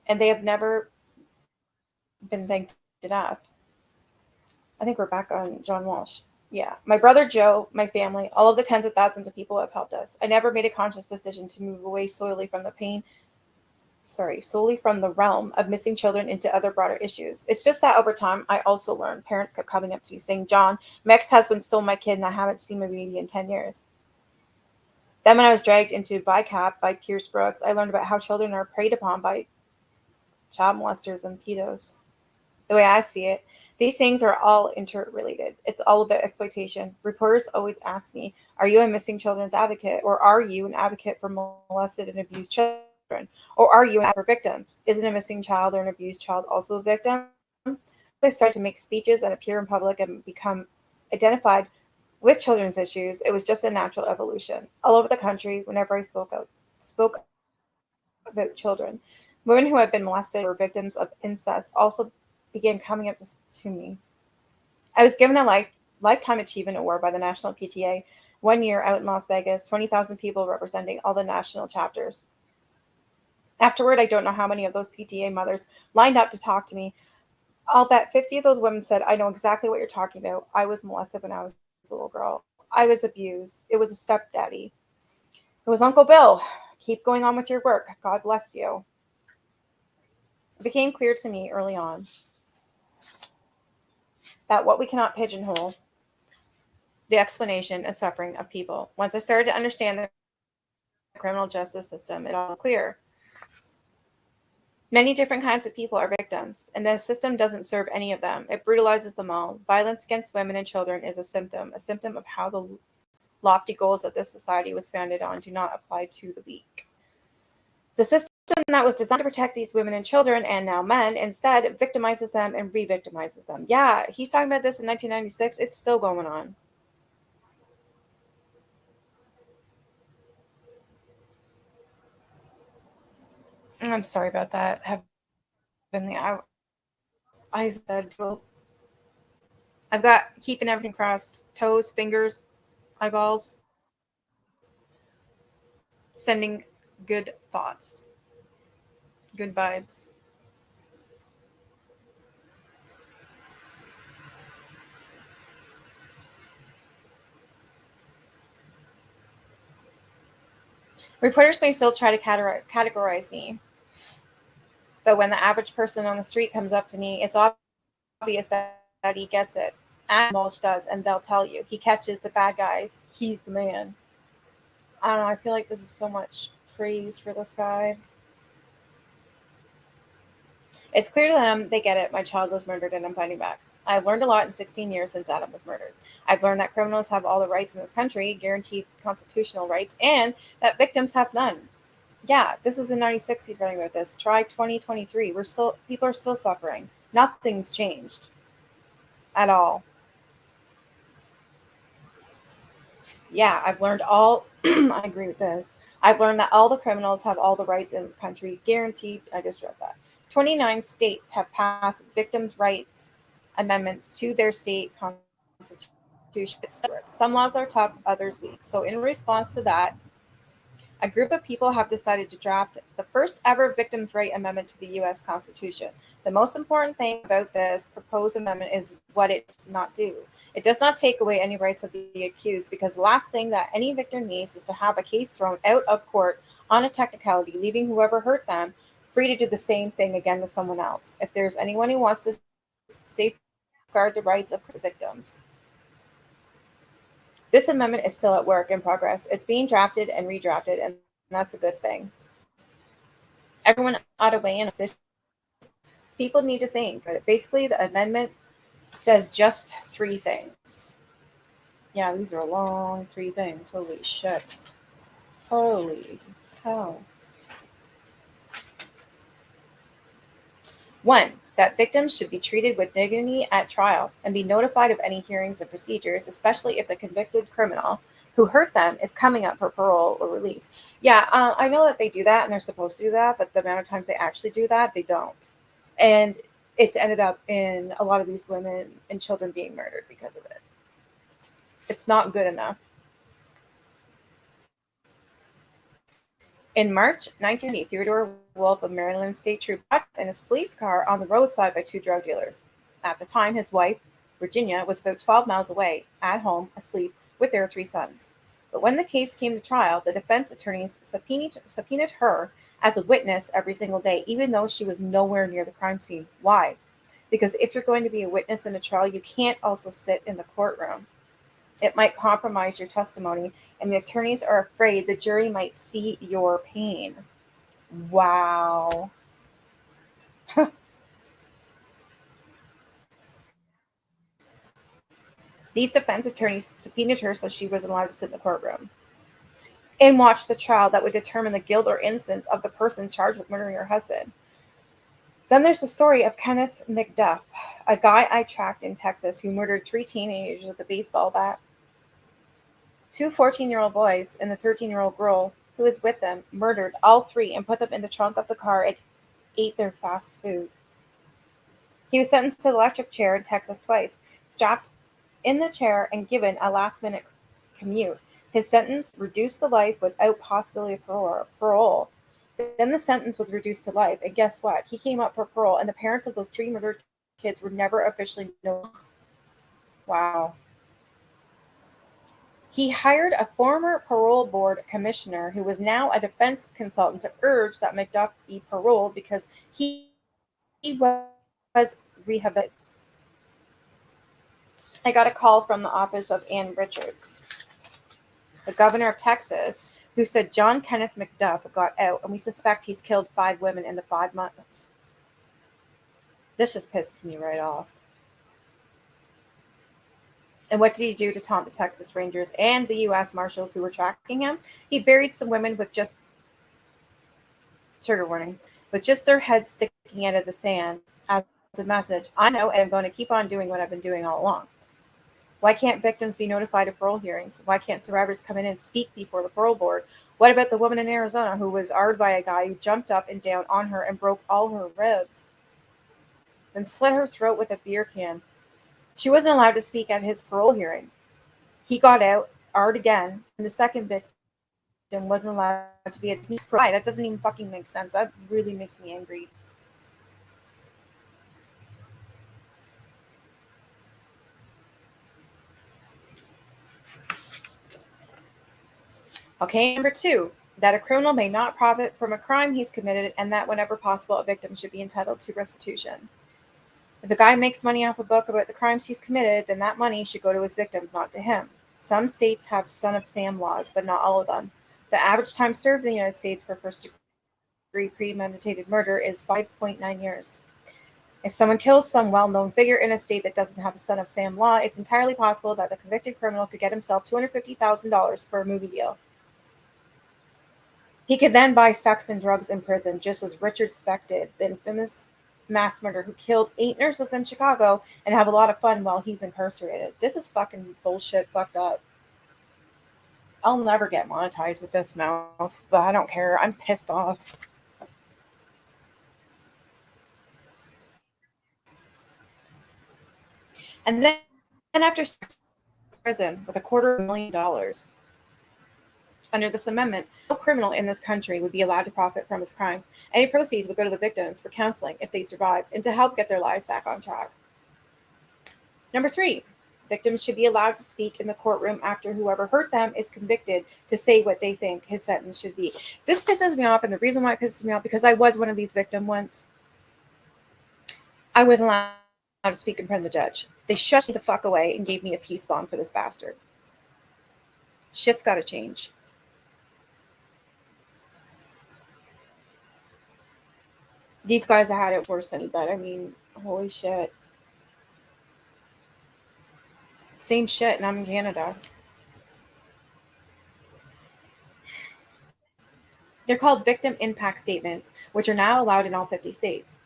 and they have never been thanked enough. I think we're back on John Walsh. Yeah. My brother Joe, my family, all of the tens of thousands of people who have helped us. I never made a conscious decision to move away solely from the realm of missing children into other broader issues. It's just that over time, I also learned parents kept coming up to me saying, John, my ex husband stole my kid and I haven't seen my baby in 10 years. Then, when I was dragged into BICAP by Pierce Brooks, I learned about how children are preyed upon by child molesters and pedos. The way I see it, these things are all interrelated. It's all about exploitation. Reporters always ask me, are you a missing children's advocate? Or are you an advocate for molested and abused children? Or are you an advocate for victims? Isn't a missing child or an abused child also a victim? As I started to make speeches and appear in public and become identified with children's issues, it was just a natural evolution. All over the country, whenever I spoke about children, women who had been molested or victims of incest also began coming up to me. I was given a lifetime achievement award by the National PTA. 1 year out in Las Vegas, 20,000 people representing all the national chapters. Afterward, I don't know how many of those PTA mothers lined up to talk to me. I'll bet 50 of those women said, I know exactly what you're talking about. I was molested when I was a little girl. I was abused. It was a stepdaddy. It was Uncle Bill. Keep going on with your work. God bless you. It became clear to me early on that what we cannot pigeonhole the explanation and suffering of people. Once I started to understand the criminal justice system, it all clear. Many different kinds of people are victims, and the system doesn't serve any of them. It brutalizes them all. Violence against women and children is a symptom of how the lofty goals that this society was founded on do not apply to the weak. The system that was designed to protect these women and children, and now men, instead victimizes them and re-victimizes them. Yeah, he's talking about this in 1996. It's still going on. I'm sorry about that. Heavenly, I said, well, I've got keeping everything crossed, toes, fingers, eyeballs, sending good thoughts, good vibes. Reporters may still try to categorize me, but when the average person on the street comes up to me, it's obvious that he gets it. And Walsh does, and they'll tell you. He catches the bad guys. He's the man. I don't know. I feel like this is so much praise for this guy. It's clear to them they get it. My child was murdered and I'm fighting back. I've learned a lot in 16 years since Adam was murdered. I've learned that criminals have all the rights in this country, guaranteed constitutional rights, and that victims have none. Yeah, this is in 96 he's writing about this. Try 2023. People are still suffering. Nothing's changed at all. Yeah, I've learned all I agree with this. I've learned that all the criminals have all the rights in this country, guaranteed. I just read that. 29 states have passed victims' rights amendments to their state constitution. Some laws are tough, others weak. So, in response to that, a group of people have decided to draft the first ever victims' right amendment to the U.S. Constitution. The most important thing about this proposed amendment is what it does not do. It does not take away any rights of the accused, because the last thing that any victim needs is to have a case thrown out of court on a technicality, leaving whoever hurt them free to do the same thing again to someone else. If there's anyone who wants to safeguard the rights of victims, This amendment is still at work in progress. It's being drafted and redrafted, and that's a good thing. Everyone ought to weigh in on this. People need to think. But basically, the amendment says just 3 things. Yeah, these are long 3 things. Holy shit. Holy hell. 1. That victims should be treated with dignity at trial and be notified of any hearings and procedures, especially if the convicted criminal who hurt them is coming up for parole or release. Yeah, I know that they do that and they're supposed to do that, but the amount of times they actually do that, they don't. And it's ended up in a lot of these women and children being murdered because of it. It's not good enough. In March 1990, Theodore Wolf of Maryland State Troop got in his police car on the roadside by 2 drug dealers. At the time, his wife, Virginia, was about 12 miles away, at home, asleep, with their 3 sons. But when the case came to trial, the defense attorneys subpoenaed her as a witness every single day, even though she was nowhere near the crime scene. Why? Because if you're going to be a witness in a trial, you can't also sit in the courtroom. It might compromise your testimony, and the attorneys are afraid the jury might see your pain. Wow. These defense attorneys subpoenaed her so she wasn't allowed to sit in the courtroom and watch the trial that would determine the guilt or innocence of the person charged with murdering her husband. Then there's the story of Kenneth McDuff, a guy I tracked in Texas who murdered 3 teenagers with a baseball bat. 2 14-year-old boys and the 13-year-old girl who was with them murdered all 3 and put them in the trunk of the car and ate their fast food. He was sentenced to the electric chair in Texas twice, strapped in the chair and given a last-minute commute. His sentence reduced to life without possibility of parole. Then the sentence was reduced to life, and guess what? He came up for parole, and the parents of those 3 murdered kids were never officially known. Wow. He hired a former parole board commissioner who was now a defense consultant to urge that McDuff be paroled because he was rehabilitated. I got a call from the office of Ann Richards, the governor of Texas, who said John Kenneth McDuff got out and we suspect he's killed 5 women in the 5 months. This just pisses me right off. And what did he do to taunt the Texas Rangers and the U.S. Marshals who were tracking him? He buried some women with just, trigger warning, with just their heads sticking out of the sand as a message. I know, and I'm going to keep on doing what I've been doing all along. Why can't victims be notified of parole hearings? Why can't survivors come in and speak before the parole board? What about the woman in Arizona who was arred by a guy who jumped up and down on her and broke all her ribs, then slit her throat with a beer can? She wasn't allowed to speak at his parole hearing. He got out, arred again, and the second victim wasn't allowed to be at his parole. That doesn't even fucking make sense. That really makes me angry. Okay, number 2, that a criminal may not profit from a crime he's committed, and that whenever possible, a victim should be entitled to restitution. If a guy makes money off a book about the crimes he's committed, then that money should go to his victims, not to him. Some states have son of Sam laws, but not all of them. The average time served in the United States for first-degree premeditated murder is 5.9 years. If someone kills some well-known figure in a state that doesn't have a son of Sam law, it's entirely possible that the convicted criminal could get himself $250,000 for a movie deal. He could then buy sex and drugs in prison, just as Richard Speck did, the infamous mass murderer who killed 8 nurses in Chicago, and have a lot of fun while he's incarcerated. This is fucking bullshit fucked up. I'll never get monetized with this mouth, but I don't care. I'm pissed off. And then after prison with $250,000. Under this amendment, no criminal in this country would be allowed to profit from his crimes. Any proceeds would go to the victims for counseling if they survive and to help get their lives back on track. Number 3, victims should be allowed to speak in the courtroom after whoever hurt them is convicted to say what they think his sentence should be. This pisses me off, and the reason why it pisses me off because I was one of these victims once. I wasn't allowed to speak in front of the judge. They shut me the fuck away and gave me a peace bond for this bastard. Shit's got to change. These guys have had it worse than anybody. I mean, holy shit. Same shit, and I'm in Canada. They're called victim impact statements, which are now allowed in all 50 states.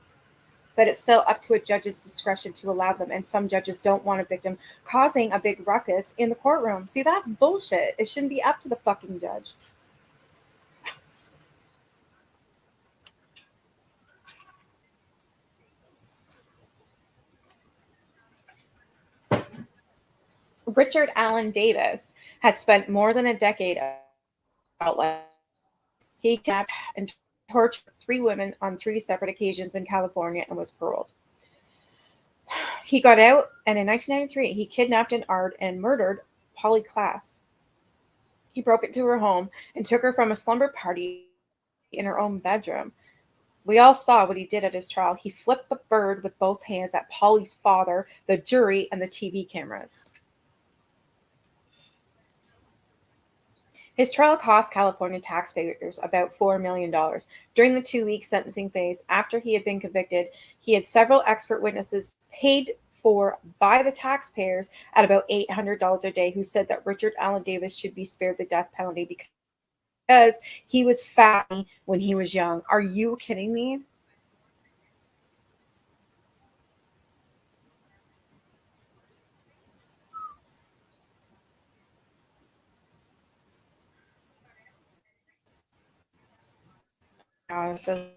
But it's still up to a judge's discretion to allow them, and some judges don't want a victim causing a big ruckus in the courtroom. See, that's bullshit. It shouldn't be up to the fucking judge. Richard Allen Davis had spent more than a decade outlet. He kidnapped and tortured 3 women on 3 separate occasions in California and was paroled. He got out, and in 1993, he kidnapped and murdered Polly Klaas. He broke into her home and took her from a slumber party in her own bedroom. We all saw what he did at his trial. He flipped the bird with both hands at Polly's father, the jury, and the TV cameras. His trial cost California taxpayers about $4 million. During the 2-week sentencing phase, after he had been convicted, he had several expert witnesses paid for by the taxpayers at about $800 a day who said that Richard Allen Davis should be spared the death penalty because he was fat when he was young. Are you kidding me? So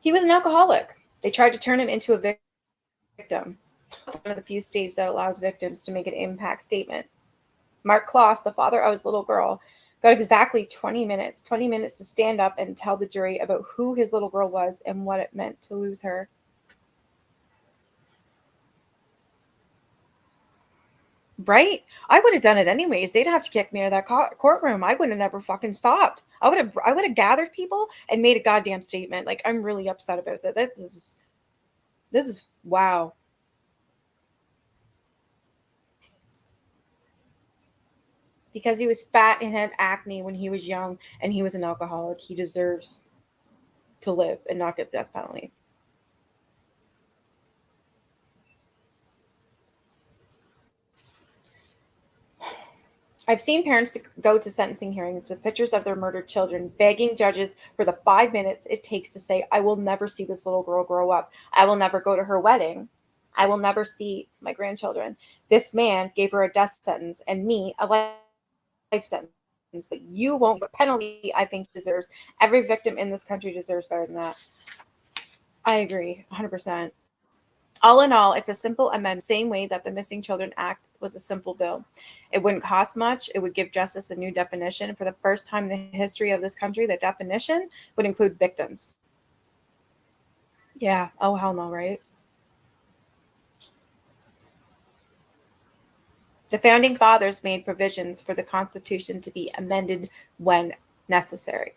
he was an alcoholic. They tried to turn him into a victim. One of the few states that allows victims to make an impact statement. Mark Kloss, the father of his little girl, got exactly 20 minutes to stand up and tell the jury about who his little girl was and what it meant to lose her. Right? I would have done it anyways. They'd have to kick me out of that courtroom. I would have never fucking stopped. I would have gathered people and made a goddamn statement. Like, I'm really upset about that. This is wow. Because he was fat and had acne when he was young and he was an alcoholic, he deserves to live and not get the death penalty. I've seen parents go to sentencing hearings with pictures of their murdered children, begging judges for the 5 minutes it takes to say, I will never see this little girl grow up. I will never go to her wedding. I will never see my grandchildren. This man gave her a death sentence and me a life sentence, but you won't. The penalty I think deserves. Every victim in this country deserves better than that. I agree, 100%. All in all, it's a simple amendment, same way that the Missing Children Act was a simple bill. It wouldn't cost much. It would give justice a new definition. For the first time in the history of this country, the definition would include victims. Yeah. Oh, hell no, right? The founding fathers made provisions for the Constitution to be amended when necessary.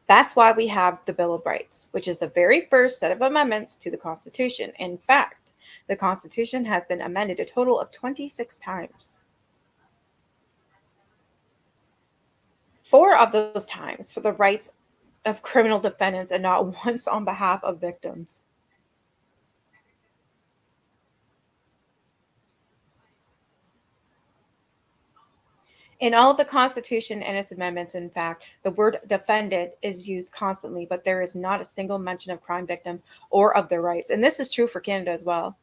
That's why we have the Bill of Rights, which is the very first set of amendments to the Constitution. In fact, the Constitution has been amended a total of 26 times. 4 of those times for the rights of criminal defendants and not once on behalf of victims. In all of the Constitution and its amendments, in fact, the word defendant is used constantly, but there is not a single mention of crime victims or of their rights. And this is true for Canada as well.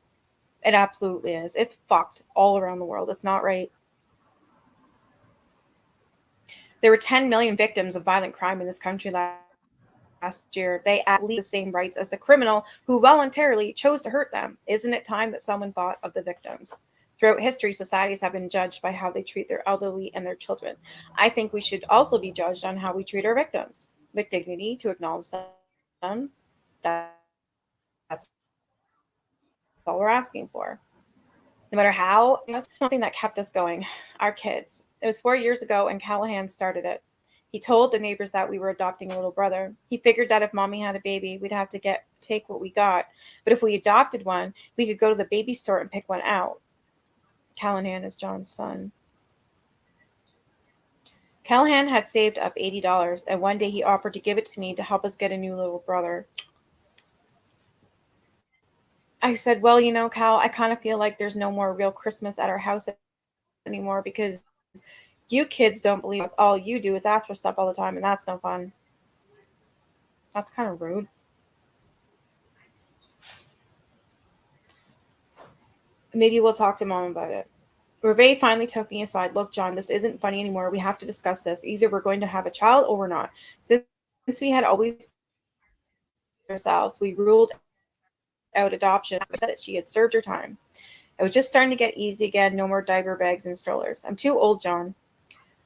It absolutely is. It's fucked all around the world. It's not right. There were 10 million victims of violent crime in this country last year. They at least the same rights as the criminal who voluntarily chose to hurt them. Isn't it time that someone thought of the victims? Throughout history, societies have been judged by how they treat their elderly and their children. I think we should also be judged on how we treat our victims with dignity to acknowledge them. That's all we're asking for. No matter how, something that kept us going. Our kids. It was 4 years ago, and Callahan started it. He told the neighbors that we were adopting a little brother. He figured that if mommy had a baby, we'd have to take what we got. But if we adopted one, we could go to the baby store and pick one out. Callahan is John's son. Callahan had saved up $80, and one day he offered to give it to me to help us get a new little brother. I said, well, Cal, I kind of feel like there's no more real Christmas at our house anymore because you kids don't believe us. All you do is ask for stuff all the time, and that's no fun. That's kind of rude. Maybe we'll talk to mom about it. Reve finally took me aside. Look, John, this isn't funny anymore. We have to discuss this. Either we're going to have a child or we're not. Since we had always ourselves, we ruled out adoption. I said that she had served her time. It was just starting to get easy again. No more diaper bags and strollers. I'm too old, John.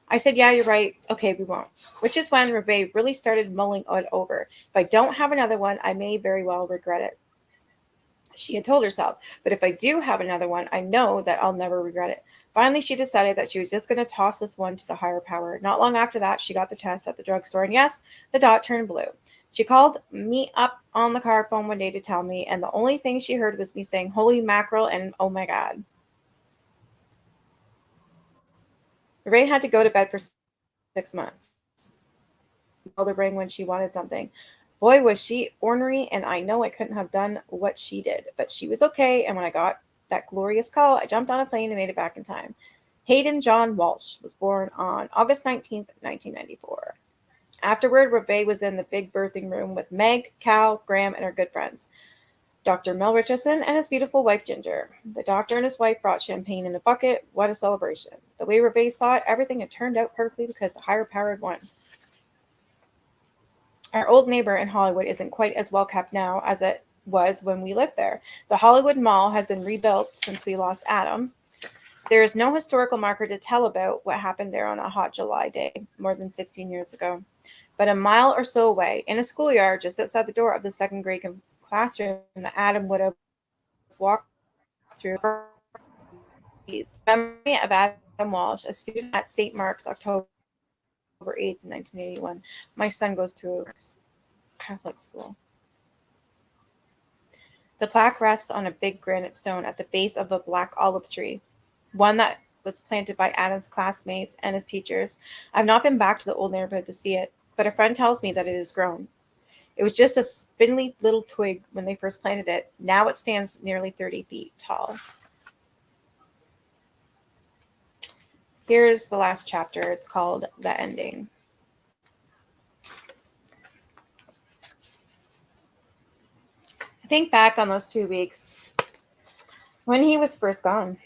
I said, yeah, you're right. Okay, we won't. Which is when Reve really started mulling it over. If I don't have another one, I may very well regret it. She had told herself, but if I do have another one, I know that I'll never regret it. Finally, she decided that she was just going to toss this one to the higher power. Not long after that, she got the test at the drugstore, and yes, the dot turned blue. She called me up on the car phone one day to tell me, and the only thing she heard was me saying, holy mackerel, and oh my God. Ray had to go to bed for 6 months. Called her ring when she wanted something. Boy, was she ornery, and I know I couldn't have done what she did, but she was okay, and when I got that glorious call, I jumped on a plane and made it back in time. Hayden John Walsh was born on August 19th, 1994. Afterward, Reve was in the big birthing room with Meg, Cal, Graham, and her good friends, Dr. Mel Richardson and his beautiful wife, Ginger. The doctor and his wife brought champagne in a bucket. What a celebration. The way Reve saw it, everything had turned out perfectly because the higher power had won. Our old neighbor in Hollywood isn't quite as well kept now as it was when we lived there. The Hollywood Mall has been rebuilt since we lost Adam. There is no historical marker to tell about what happened there on a hot July day more than 16 years ago. But a mile or so away, in a schoolyard just outside the door of the second grade classroom that Adam would have walked through, memory of Adam Walsh, a student at St. Mark's, October 8th, 1981. My son goes to a Catholic school. The plaque rests on a big granite stone at the base of a black olive tree, one that was planted by Adam's classmates and his teachers. I've not been back to the old neighborhood to see it, but a friend tells me that it has grown. It was just a spindly little twig when they first planted it. Now it stands nearly 30 feet tall. Here's the last chapter. It's called The Ending. I think back on those 2 weeks when he was first gone,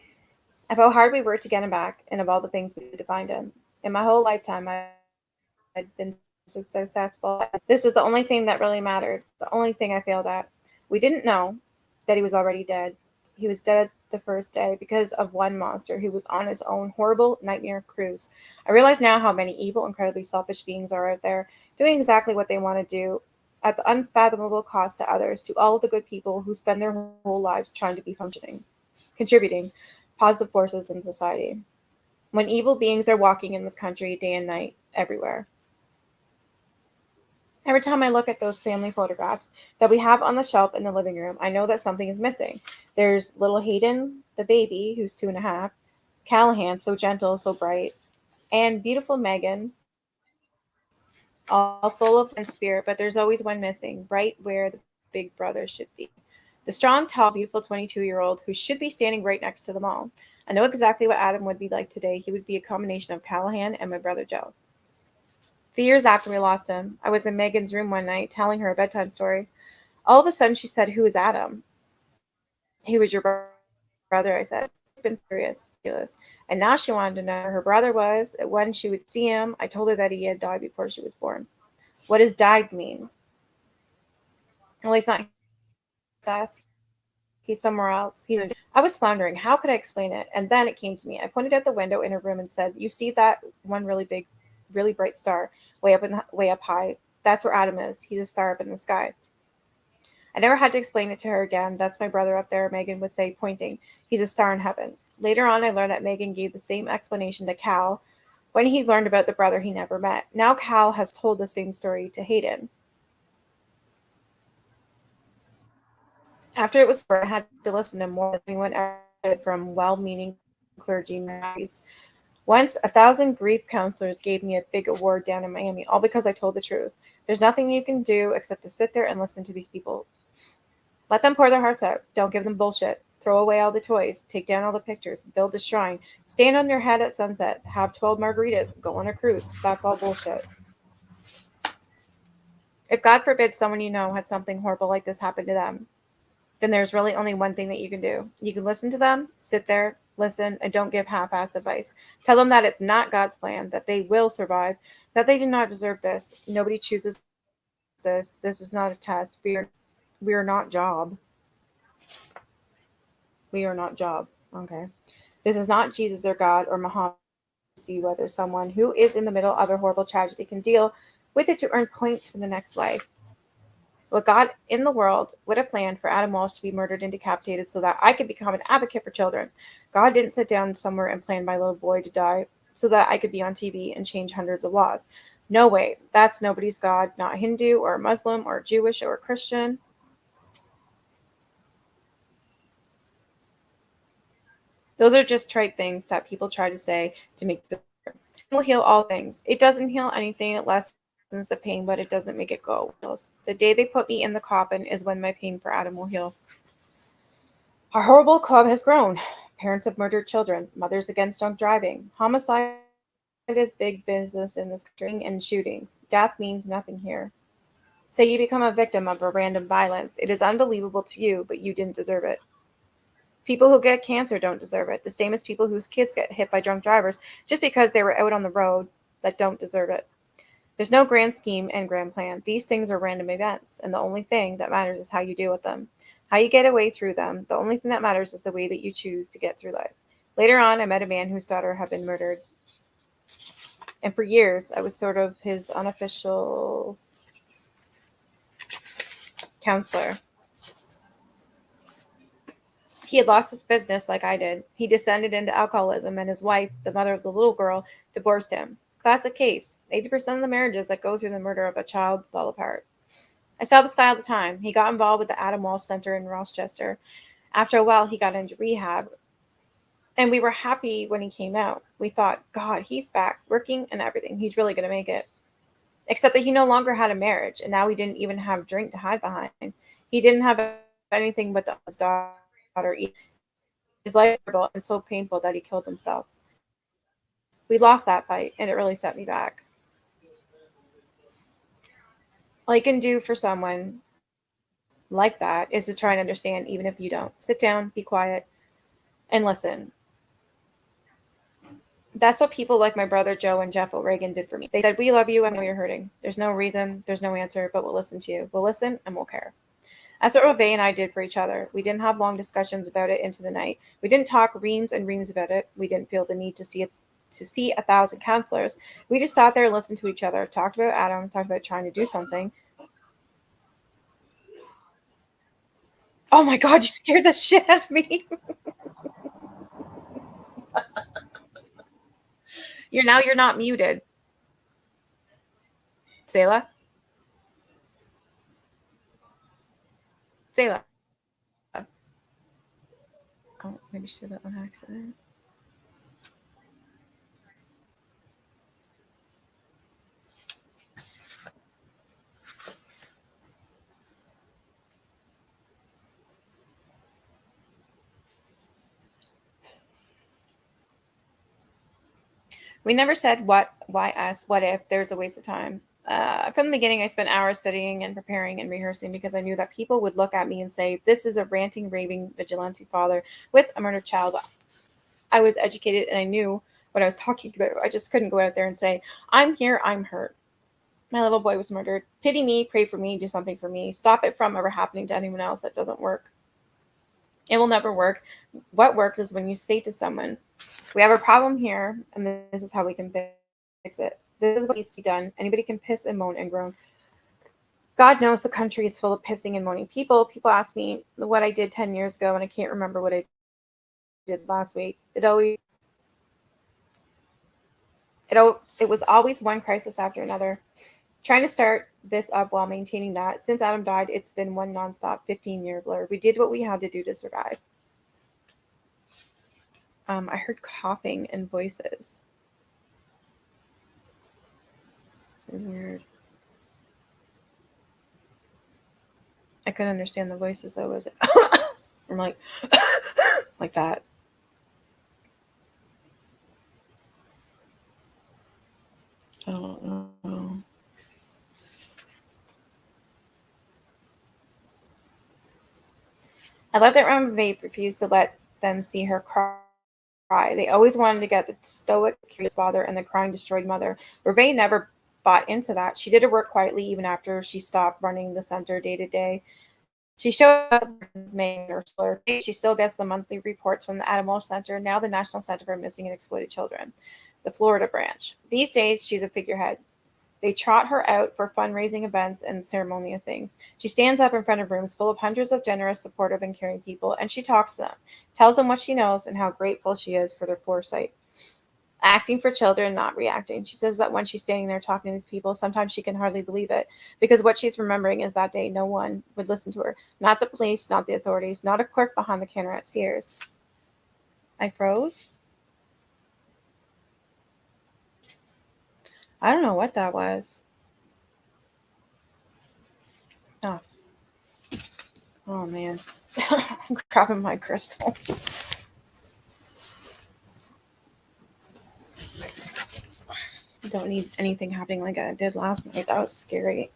of how hard we worked to get him back and of all the things we did to find him. In my whole lifetime, I had been so successful. This was the only thing that really mattered, the only thing I failed at. We didn't know that he was already dead. He was dead the first day because of one monster who was on his own horrible nightmare cruise. I realize now how many evil, incredibly selfish beings are out there, doing exactly what they want to do at the unfathomable cost to others, to all of the good people who spend their whole lives trying to be functioning, contributing positive forces in society. When evil beings are walking in this country day and night, everywhere. Every time I look at those family photographs that we have on the shelf in the living room, I know that something is missing. There's little Hayden, the baby, who's 2.5, Callahan, so gentle, so bright, and beautiful Megan, all full of spirit, but there's always one missing, right where the big brother should be. The strong, tall, beautiful 22-year-old who should be standing right next to them all. I know exactly what Adam would be like today. He would be a combination of Callahan and my brother Joe. A few years after we lost him, I was in Megan's room one night telling her a bedtime story. All of a sudden, she said, "Who is Adam?" "He was your brother," I said. It's been serious. And now she wanted to know who her brother was, when she would see him. I told her that he had died before she was born. What does died mean? Well, he's not us. He's somewhere else. I was floundering. How could I explain it? And then it came to me. I pointed out the window in her room and said, "You see that one really big, really bright star way up high? That's where Adam is. He's a star up in the sky." I never had to explain it to her again. "That's my brother up there," Megan would say, pointing. "He's a star in heaven." Later on, I learned that Megan gave the same explanation to Cal when he learned about the brother he never met. Now Cal has told the same story to Hayden. After it was over, I had to listen to more than anyone ever did from well-meaning clergymen. Once, 1,000 grief counselors gave me a big award down in Miami, all because I told the truth. There's nothing you can do except to sit there and listen to these people. Let them pour their hearts out. Don't give them bullshit. Throw away all the toys. Take down all the pictures. Build a shrine. Stand on your head at sunset. Have 12 margaritas. Go on a cruise. That's all bullshit. If God forbid someone you know had something horrible like this happen to them, then there's really only one thing that you can do. You can listen to them, sit there, listen, and don't give half-ass advice. Tell them that it's not God's plan, that they will survive, that they do not deserve this. Nobody chooses this. This is not a test. We are not Job. We are not Job. Okay. This is not Jesus or God or Muhammad. See whether someone who is in the middle of a horrible tragedy can deal with it to earn points for the next life. What God in the world would have planned for Adam Walsh to be murdered and decapitated so that I could become an advocate for children. God didn't sit down somewhere and plan my little boy to die so that I could be on TV and change hundreds of laws. No way. That's nobody's God, not Hindu or Muslim or Jewish or Christian. Those are just trite things that people try to say to make the will heal all things. It doesn't heal anything. It lessens the pain, but it doesn't make it go. The day they put me in the coffin is when my pain for Adam will heal. Our horrible club has grown. Parents have murdered children. Mothers against drunk driving. Homicide is big business in this country and shootings. Death means nothing here. Say you become a victim of a random violence. It is unbelievable to you, but you didn't deserve it. People who get cancer don't deserve it, the same as people whose kids get hit by drunk drivers just because they were out on the road that don't deserve it. There's no grand scheme and grand plan. These things are random events, and the only thing that matters is how you deal with them, how you get away through them. The only thing that matters is the way that you choose to get through life. Later on, I met a man whose daughter had been murdered, and for years, I was sort of his unofficial counselor. He had lost his business like I did. He descended into alcoholism, and his wife, the mother of the little girl, divorced him. Classic case. 80% of the marriages that go through the murder of a child fall apart. I saw this guy all the time. He got involved with the Adam Walsh Center in Rochester. After a while, he got into rehab, and we were happy when he came out. We thought, God, he's back, working and everything. He's really going to make it. Except that he no longer had a marriage, and now he didn't even have drink to hide behind. He didn't have anything but his daughter. His life was terrible and so painful that he killed himself. We lost that fight, and it really set me back. All you can do for someone like that is to try and understand, even if you don't. Sit down, be quiet, and listen. That's what people like my brother Joe and Jeff O'Regan did for me. They said, we love you and we know you're hurting. There's no reason, there's no answer, but we'll listen to you. We'll listen and we'll care. That's what Rebay and I did for each other. We didn't have long discussions about it into the night. We didn't talk reams and reams about it. We didn't feel the need to see 1,000 counselors. We just sat there and listened to each other, talked about Adam, talked about trying to do something. Oh my God, you scared the shit out of me. You're not muted. Selah? Selah. Oh, maybe she did that on accident. We never said what, why us, what if. There's a waste of time. From the beginning, I spent hours studying and preparing and rehearsing because I knew that people would look at me and say, this is a ranting, raving vigilante father with a murdered child. I was educated and I knew what I was talking about. I just couldn't go out there and say, I'm here, I'm hurt. My little boy was murdered. Pity me, pray for me, do something for me. Stop it from ever happening to anyone else. That doesn't work. It will never work. What works is when you say to someone, we have a problem here, and this is how we can fix it. This is what needs to be done. Anybody can piss and moan and groan. God knows the country is full of pissing and moaning people. People ask me what I did 10 years ago, and I can't remember what I did last week. It always It was always one crisis after another. Trying to start this up while maintaining that. Since Adam died, it's been one nonstop 15-year blur. We did what we had to do to survive. I heard coughing and voices. It was weird. I couldn't understand the voices though. Was it? I'm like that. I don't know. I love that Ron Vape refused to let them see her cry. They always wanted to get the stoic, curious father and the crying, destroyed mother. Ray never bought into that. She did her work quietly even after she stopped running the center day to day. She showed up as mayor. She still gets the monthly reports from the Adam Walsh Center, now the National Center for Missing and Exploited Children, the Florida branch. These days, she's a figurehead. They trot her out for fundraising events and ceremonial things. She stands up in front of rooms full of hundreds of generous, supportive, and caring people, and she talks to them, tells them what she knows and how grateful she is for their foresight. Acting for children, not reacting. She says that when she's standing there talking to these people, sometimes she can hardly believe it because what she's remembering is that day no one would listen to her. Not the police, not the authorities, not a clerk behind the counter at Sears. I froze. I don't know what that was. Oh, oh man. I'm grabbing my crystal. I don't need anything happening like I did last night. That was scary.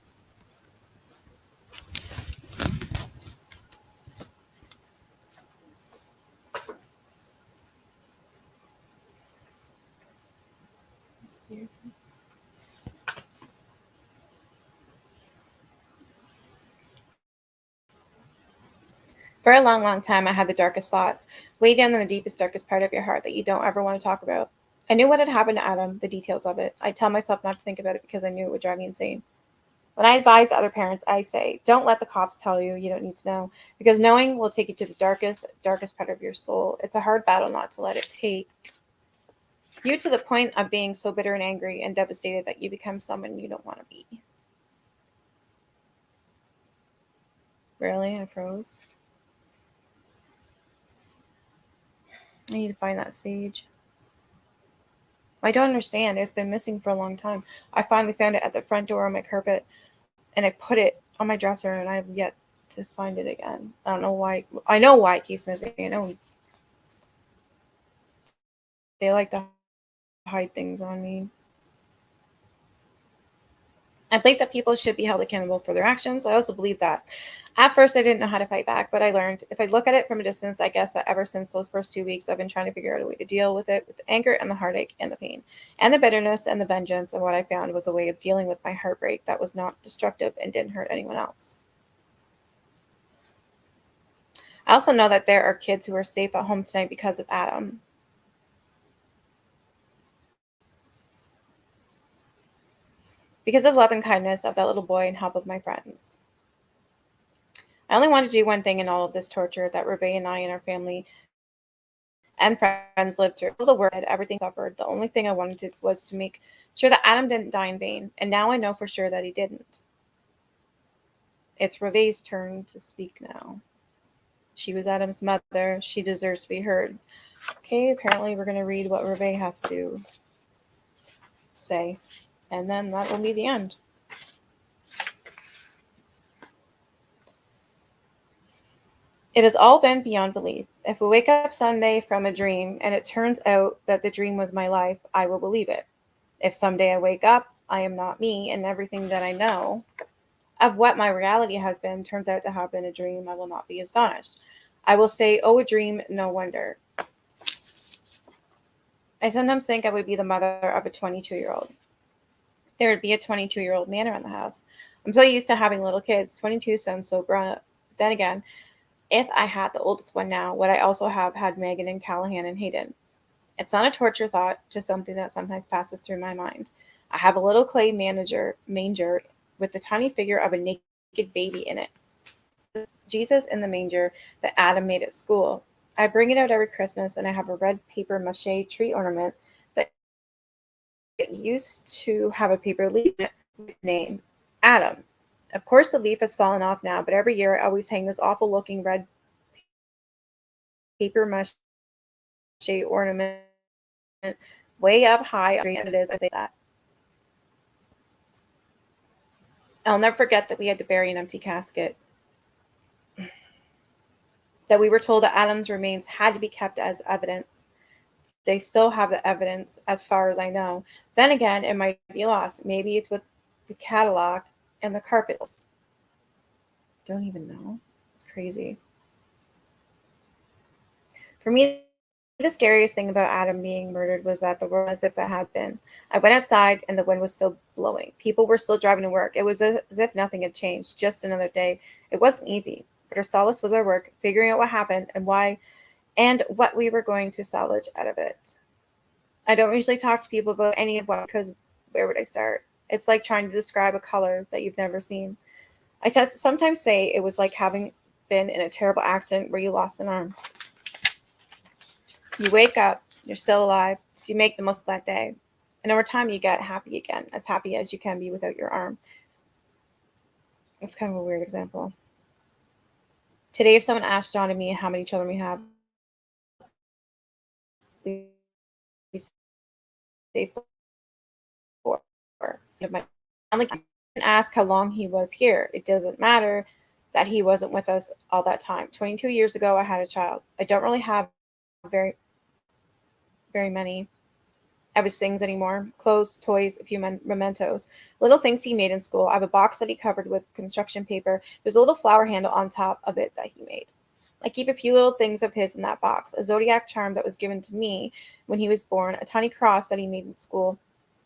Let's see. For a long, long time, I had the darkest thoughts, way down in the deepest, darkest part of your heart that you don't ever want to talk about. I knew what had happened to Adam, the details of it. I'd tell myself not to think about it because I knew it would drive me insane. When I advise other parents, I say, don't let the cops tell you. You don't need to know. Because knowing will take you to the darkest, darkest part of your soul. It's a hard battle not to let it take you to the point of being so bitter and angry and devastated that you become someone you don't want to be. Really? I froze. I need to find that sage. I don't understand. It's been missing for a long time. I finally found it at the front door on my carpet and I put it on my dresser and I have yet to find it again. I don't know why. I know why it keeps missing. I know they like to hide things on me. I believe that people should be held accountable for their actions. I also believe that. At first, I didn't know how to fight back, but I learned if I look at it from a distance, I guess that ever since those first 2 weeks, I've been trying to figure out a way to deal with it, with the anger and the heartache and the pain and the bitterness and the vengeance. And what I found was a way of dealing with my heartbreak that was not destructive and didn't hurt anyone else. I also know that there are kids who are safe at home tonight because of Adam. Because of love and kindness of that little boy and help of my friends. I only want to do one thing in all of this torture that Rebecca and I and our family and friends lived through. All the work, everything suffered. The only thing I wanted to was to make sure that Adam didn't die in vain, and now I know for sure that he didn't. It's Reve's turn to speak now. She was Adam's mother. She deserves to be heard. Okay, apparently we're going to read what Reve has to say, and then that will be the end. It has all been beyond belief. If we wake up Sunday from a dream and it turns out that the dream was my life, I will believe it. If someday I wake up, I am not me, and everything that I know of what my reality has been turns out to have been a dream, I will not be astonished. I will say, oh, a dream, no wonder. I sometimes think I would be the mother of a 22-year-old. There would be a 22-year-old man around the house. I'm so used to having little kids. 22 sounds so grown up. Then again, if I had the oldest one now, would I also have had Megan and Callahan and Hayden? It's not a torture thought, just something that sometimes passes through my mind. I have a little clay manger with the tiny figure of a naked baby in it. Jesus in the manger that Adam made at school. I bring it out every Christmas and I have a red paper mache tree ornament that used to have a paper leaf with his name, Adam. Of course, the leaf has fallen off now, but every year I always hang this awful looking red paper mache ornament way up high on the tree, and it is, I say that. I'll never forget that we had to bury an empty casket, that we were told that Adam's remains had to be kept as evidence. They still have the evidence, as far as I know. Then again, it might be lost. Maybe it's with the catalog and the carpets. Don't even know. It's crazy. For me, the scariest thing about Adam being murdered was that the world as if it had been. I went outside and the wind was still blowing. People were still driving to work. It was as if nothing had changed, just another day. It wasn't easy, but our solace was our work, figuring out what happened and why and what we were going to salvage out of it. I don't usually talk to people about any of what because where would I start? It's like trying to describe a color that you've never seen. Sometimes say it was like having been in a terrible accident where you lost an arm. You wake up, you're still alive, so you make the most of that day. And over time, you get happy again, as happy as you can be without your arm. It's kind of a weird example. Today, if someone asked John and me how many children we have, we say four. My family can ask how long he was here. It doesn't matter that he wasn't with us all that time. 22 years ago, I had a child. I don't really have very, very many of his things anymore. Clothes, toys, a few mementos. Little things he made in school. I have a box that he covered with construction paper. There's a little flower handle on top of it that he made. I keep a few little things of his in that box. A zodiac charm that was given to me when he was born. A tiny cross that he made in school.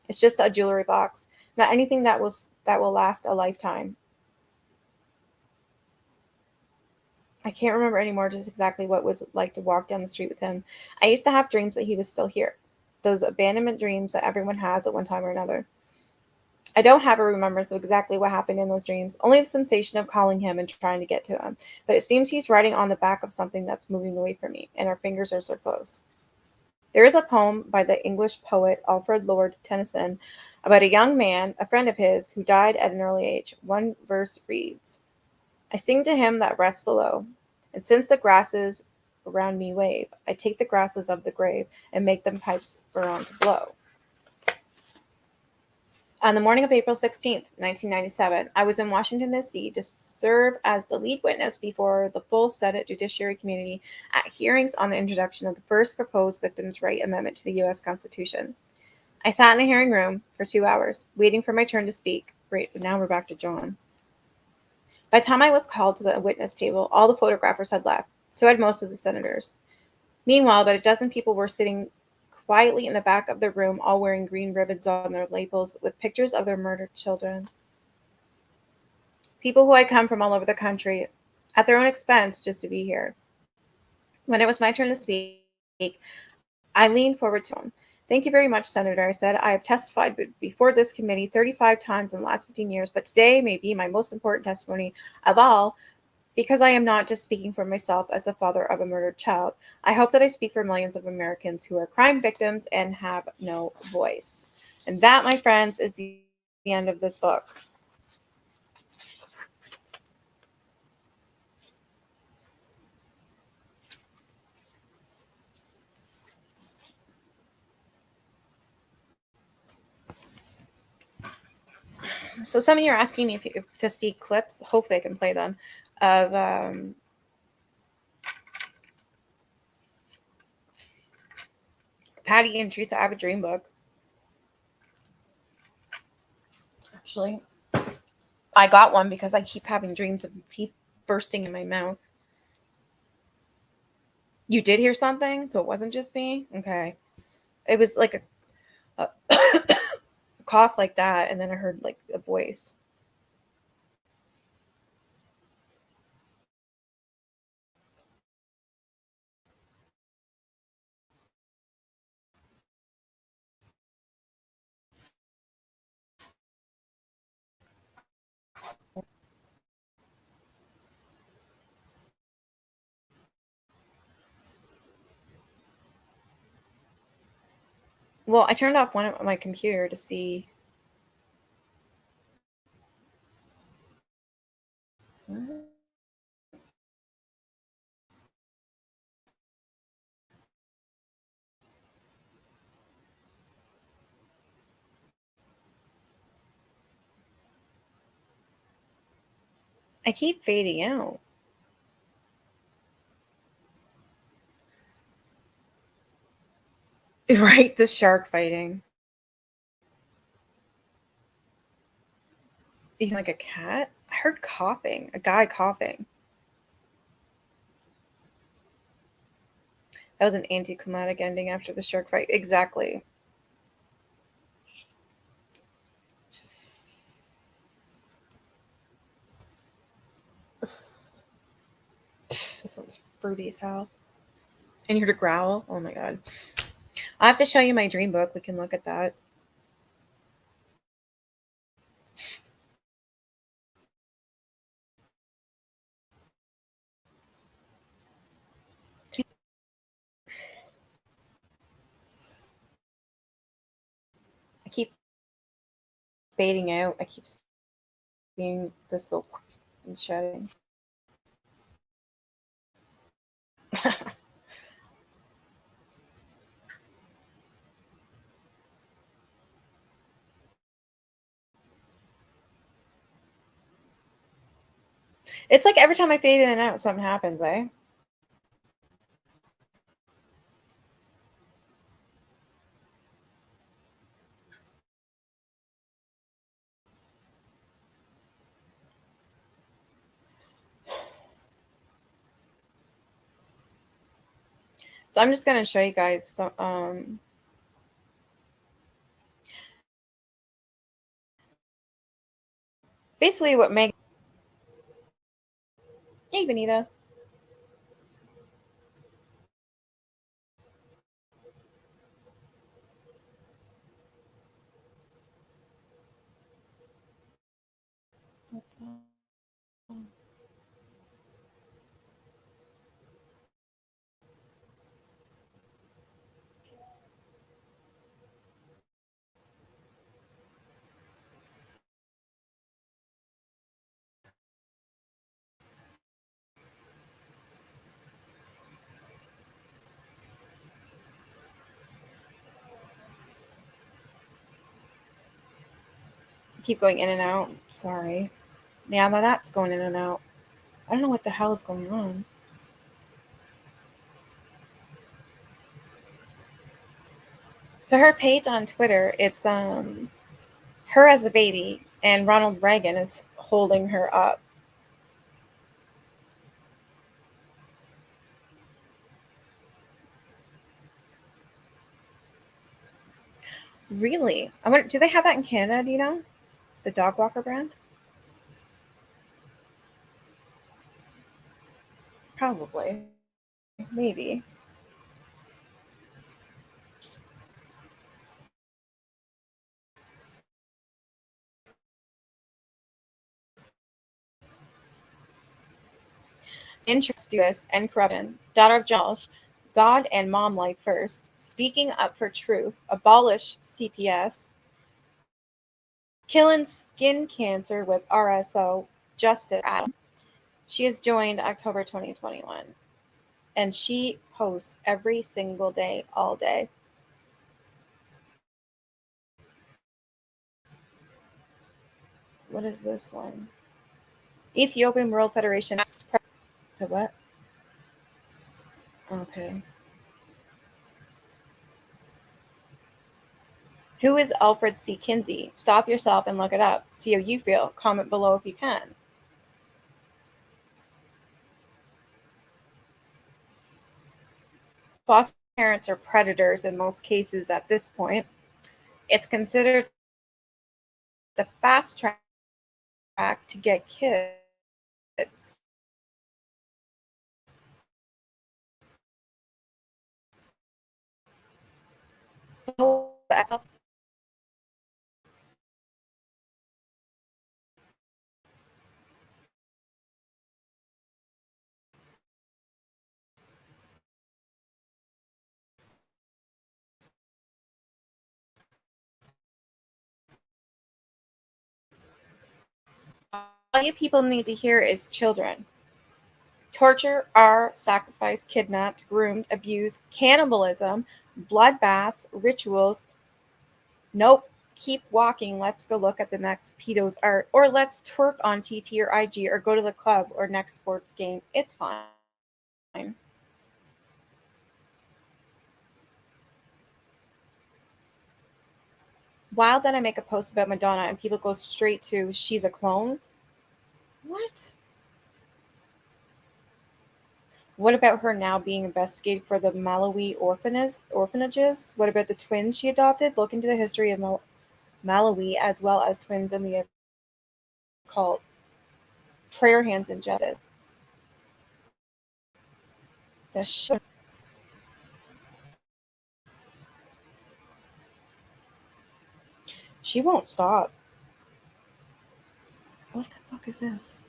It's just a jewelry box. Not anything that will last a lifetime. I can't remember anymore just exactly what it was like to walk down the street with him. I used to have dreams that he was still here. Those abandonment dreams that everyone has at one time or another. I don't have a remembrance of exactly what happened in those dreams, only the sensation of calling him and trying to get to him. But it seems he's riding on the back of something that's moving away from me, and our fingers are so close. There is a poem by the English poet Alfred Lord Tennyson about a young man, a friend of his, who died at an early age. One verse reads, I sing to him that rests below, and since the grasses around me wave, I take the grasses of the grave and make them pipes for on to blow. On the morning of April 16th, 1997, I was in Washington, D.C. to serve as the lead witness before the full Senate Judiciary Committee at hearings on the introduction of the first proposed Victims' Right Amendment to the U.S. Constitution. I sat in the hearing room for 2 hours, waiting for my turn to speak. Great, but now we're back to John. By the time I was called to the witness table, all the photographers had left. So had most of the senators. Meanwhile, about a dozen people were sitting quietly in the back of the room, all wearing green ribbons on their lapels with pictures of their murdered children. People who had come from all over the country at their own expense just to be here. When it was my turn to speak, I leaned forward to him. Thank you very much, Senator, I said. I have testified before this committee 35 times in the last 15 years, but today may be my most important testimony of all because I am not just speaking for myself as the father of a murdered child. I hope that I speak for millions of Americans who are crime victims and have no voice. And that, my friends, is the end of this book. So some of you are asking me to see clips. Hopefully I can play them of Patty and Teresa Have a Dream book. Actually, I got one because I keep having dreams of teeth bursting in my mouth. You did hear something? So it wasn't just me? Okay. It was like a cough like that, and then I heard like a voice. Well, I turned off one of my computer to see. I keep fading out. Right, the shark fighting. Eating like a cat? I heard coughing, a guy coughing. That was an anticlimactic ending after the shark fight. Exactly. This one's fruity as hell. And you heard a growl? Oh my god. I'll have to show you my dream book. We can look at that. I keep fading out. I keep seeing this go and shedding. It's like every time I fade in and out, something happens, eh? So I'm just gonna show you guys some basically what Meg. Hey Benita. Keep going in and out. Sorry. Yeah, that's going in and out. I don't know what the hell is going on. So her page on Twitter, it's her as a baby, and Ronald Reagan is holding her up. Really? I wonder, do they have that in Canada? Do you know the dog walker brand? Probably, maybe. Incestuous and corruption, daughter of Walsh, God and mom life first, speaking up for truth, abolish CPS, killing skin cancer with RSO, Justice Adam. She has joined October 2021, and she posts every single day, all day. What is this one? Ethiopian World Federation. To what? Okay. Who is Alfred C. Kinsey? Stop yourself and look it up. See how you feel. Comment below if you can. Foster parents are predators in most cases at this point. It's considered the fast track to get kids. you people need to hear is children. Torture, are sacrificed, kidnapped, groomed, abused, cannibalism, bloodbaths, rituals. Nope. Keep walking. Let's go look at the next pedo's art. Or let's twerk on TT or IG or go to the club or next sports game. It's fine. Wild that I make a post about Madonna and people go straight to she's a clone. What? What about her now being investigated for the Malawi orphanages? What about the twins she adopted? Look into the history of Malawi as well as twins in the occult. Prayer hands and justice. The she won't stop. What the fuck is this?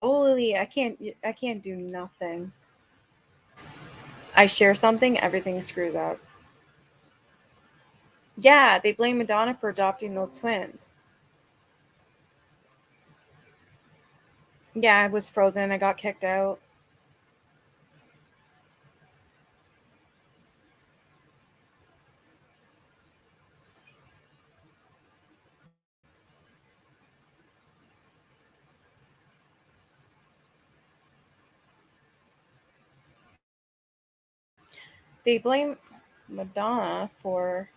Holy, I can't do nothing. I share something, everything screws up. Yeah, they blame Madonna for adopting those twins. Yeah, I was frozen. I got kicked out. They blame Madonna for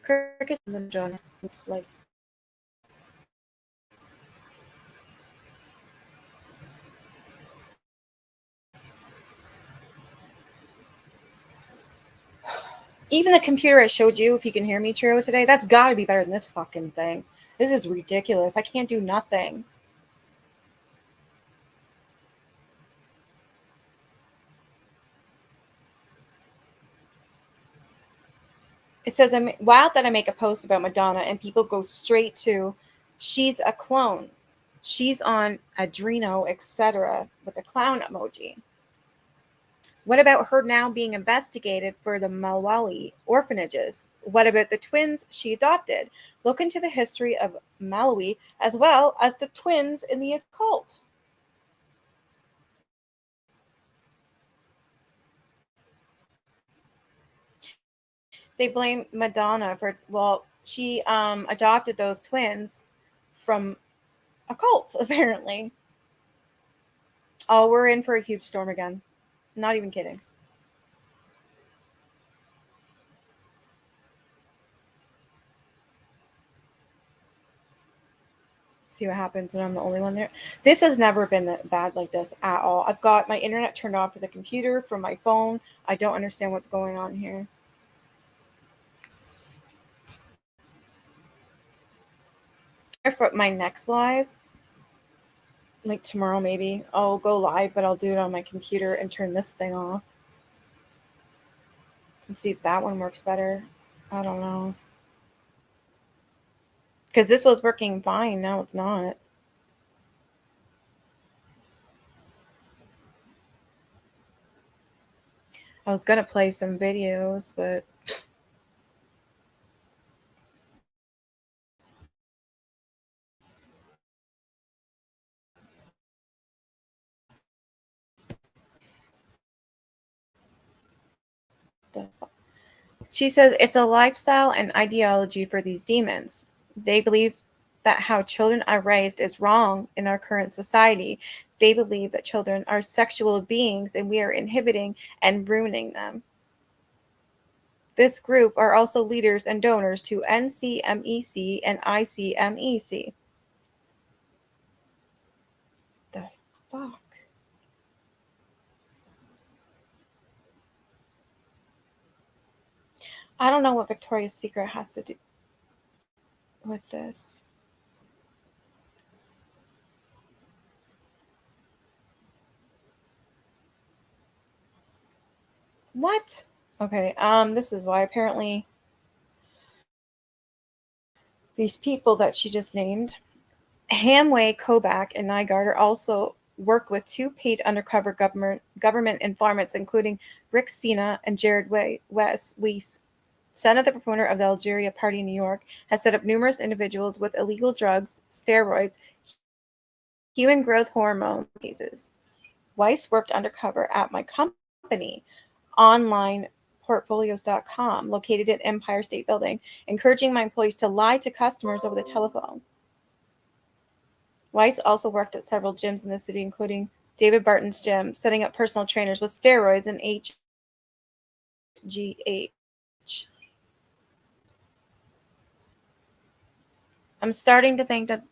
cricket and Madonna. It's like even the computer I showed you, if you can hear me, True, today, that's got to be better than this fucking thing. This is ridiculous. I can't do nothing. It says, I'm wild that I make a post about Madonna and people go straight to, she's a clone. She's on Adreno, etc. with a clown emoji. What about her now being investigated for the Malawi orphanages? What about the twins she adopted? Look into the history of Malawi as well as the twins in the occult. They blame Madonna for, well, she adopted those twins from a cult, apparently. Oh, we're in for a huge storm again. Not even kidding. See what happens when I'm the only one there. This has never been bad like this at all. I've got my internet turned off for the computer, from my phone. I don't understand what's going on here. For my next live, like tomorrow maybe, I'll go live, but I'll do it on my computer and turn this thing off. And see if that one works better. I don't know. Because this was working fine, now it's not. I was gonna play some videos, but She says it's a lifestyle and ideology for these demons. They believe that how children are raised is wrong in our current society. They believe that children are sexual beings and we are inhibiting and ruining them. This group are also leaders and donors to NCMEC and ICMEC. The fuck? I don't know what Victoria's Secret has to do with this. What? Okay, this is why apparently these people that she just named, Hamway, Kobach, and Nygaard, also work with two paid undercover government informants, including Rick Sina and Jared Weiss. Son of the proponent of the Algeria Party in New York, has set up numerous individuals with illegal drugs, steroids, human growth hormone cases. Weiss worked undercover at my company, onlineportfolios.com, located at Empire State Building, encouraging my employees to lie to customers over the telephone. Weiss also worked at several gyms in the city, including David Barton's gym, setting up personal trainers with steroids and HGH. I'm starting to think that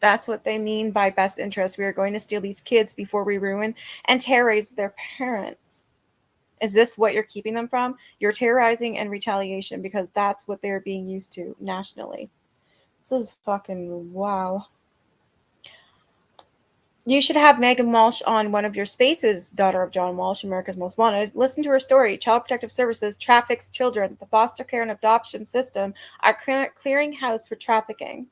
that's what they mean by best interest. We are going to steal these kids before we ruin and terrorize their parents. Is this what you're keeping them from? You're terrorizing and retaliation because that's what they're being used to nationally. This is fucking wow. You should have Megan Walsh on one of your spaces, daughter of John Walsh, America's Most Wanted. Listen to her story. Child Protective Services traffics children. The foster care and adoption system are clearing house for trafficking.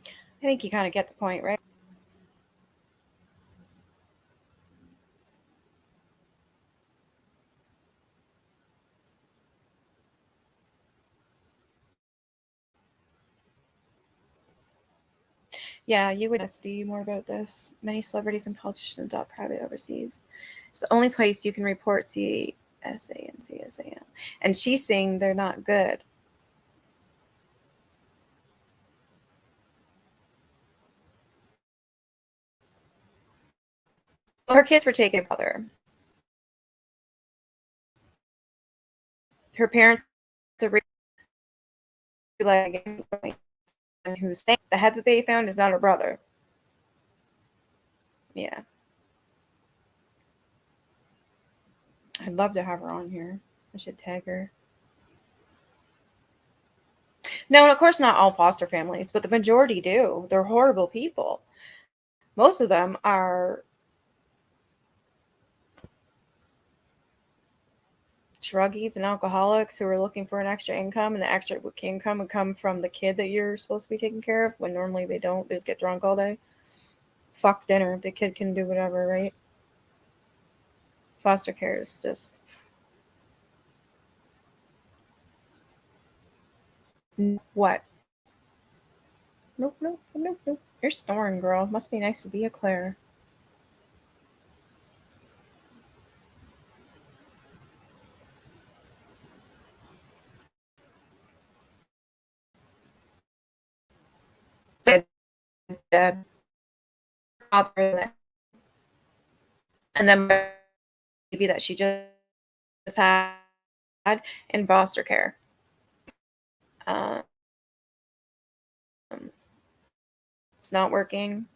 I think you kind of get the point, right? Yeah, you would study more about this. Many celebrities and politicians adopt private overseas. It's the only place you can report CSA and CSAM. And she's saying they're not good. Her kids were taken from her. Her parents are like who's saying the head that they found is not her brother. Yeah. I'd love to have her on here. I should tag her. No, of course not all foster families, but the majority do. They're horrible people. Most of them are druggies and alcoholics who are looking for an extra income, and the extra income would come from the kid that you're supposed to be taking care of when normally they don't. They just get drunk all day. Fuck dinner. The kid can do whatever, right? Foster care is just what? Nope, nope, nope, nope. You're snoring, girl. Must be nice to be a Claire. Dead. And then baby that she just had in foster care. Um, it's not working.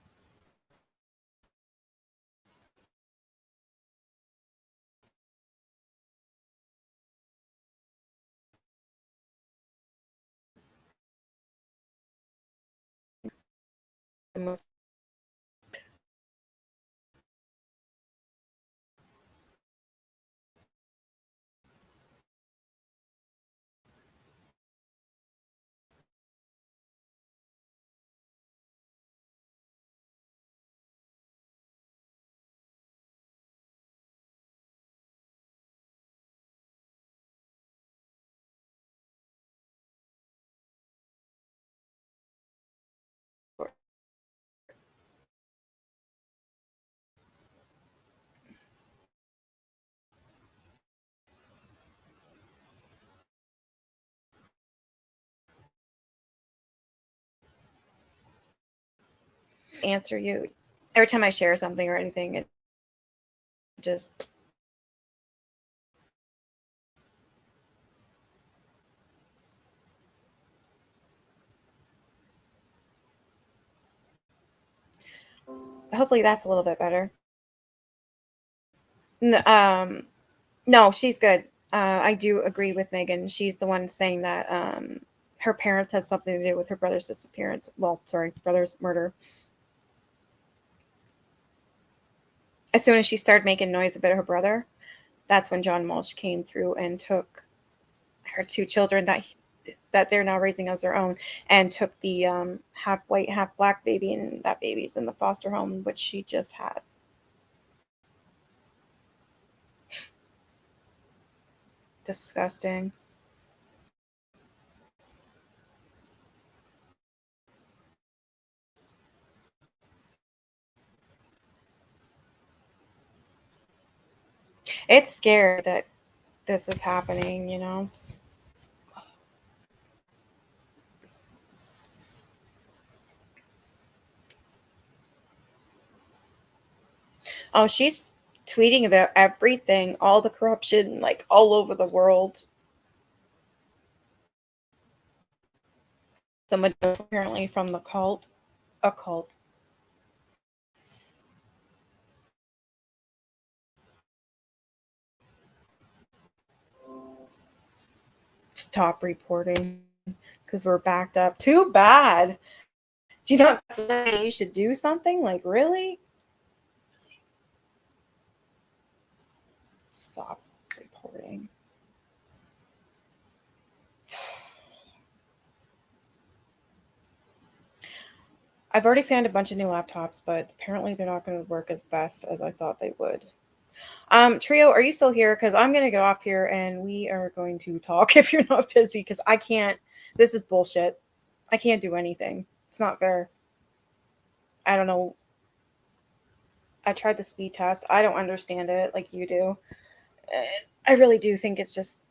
answer you. Every time I share something or anything, it just hopefully that's a little bit better. No, she's good. I do agree with Megan. She's the one saying that her parents had something to do with her brother's disappearance. Well, sorry, brother's murder. As soon as she started making noise about her brother, that's when John Walsh came through and took her two children that they're now raising as their own, and took the half white, half black baby, and that baby's in the foster home, which she just had. Disgusting. It's scary that this is happening, you know? Oh, she's tweeting about everything, all the corruption, like all over the world. Someone apparently from the cult, a cult. Stop reporting because we're backed up. Too bad. Do you not say you should do something? Like, really? Stop reporting. I've already found a bunch of new laptops, but apparently they're not going to work as best as I thought they would. Trio, are you still here? Because I'm going to get off here and we are going to talk if you're not busy, because I can't. This is bullshit. I can't do anything. It's not fair. I don't know. I tried the speed test. I don't understand it like you do. I really do think it's just,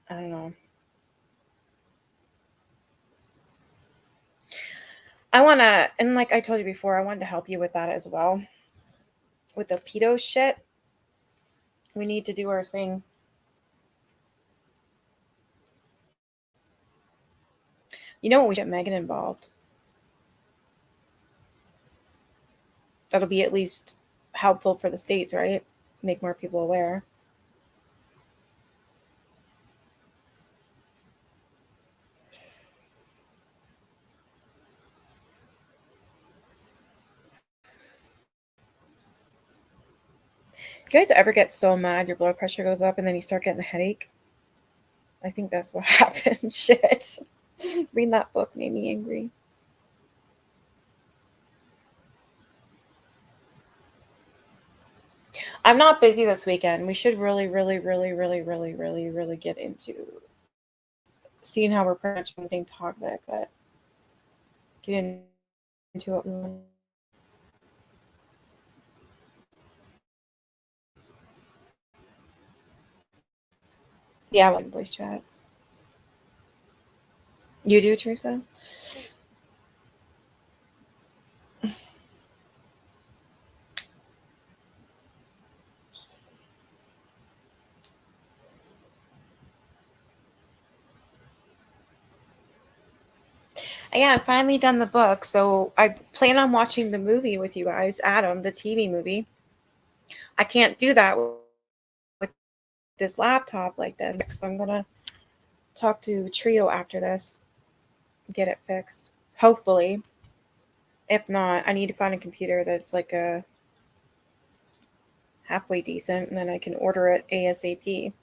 I don't know. I want to, and like I told you before, I wanted to help you with that as well. With the pedo shit, we need to do our thing. You know what? We should get Megan involved. That'll be at least helpful for the states, right? Make more people aware. You guys ever get so mad your blood pressure goes up and then you start getting a headache? I think that's what happened. Shit. Reading that book made me angry. I'm not busy this weekend. We should really, really, really, really, really, really, really get into seeing how we're pretty much on the same topic, but get into it more. Yeah, I like voice chat. You do, Teresa? Yeah, I'm finally done the book, so I plan on watching the movie with you guys, Adam, the TV movie. I can't do that with this laptop like this, so I'm gonna talk to Trio after this, get it fixed. Hopefully. If not, I need to find a computer that's like a halfway decent, and then I can order it ASAP.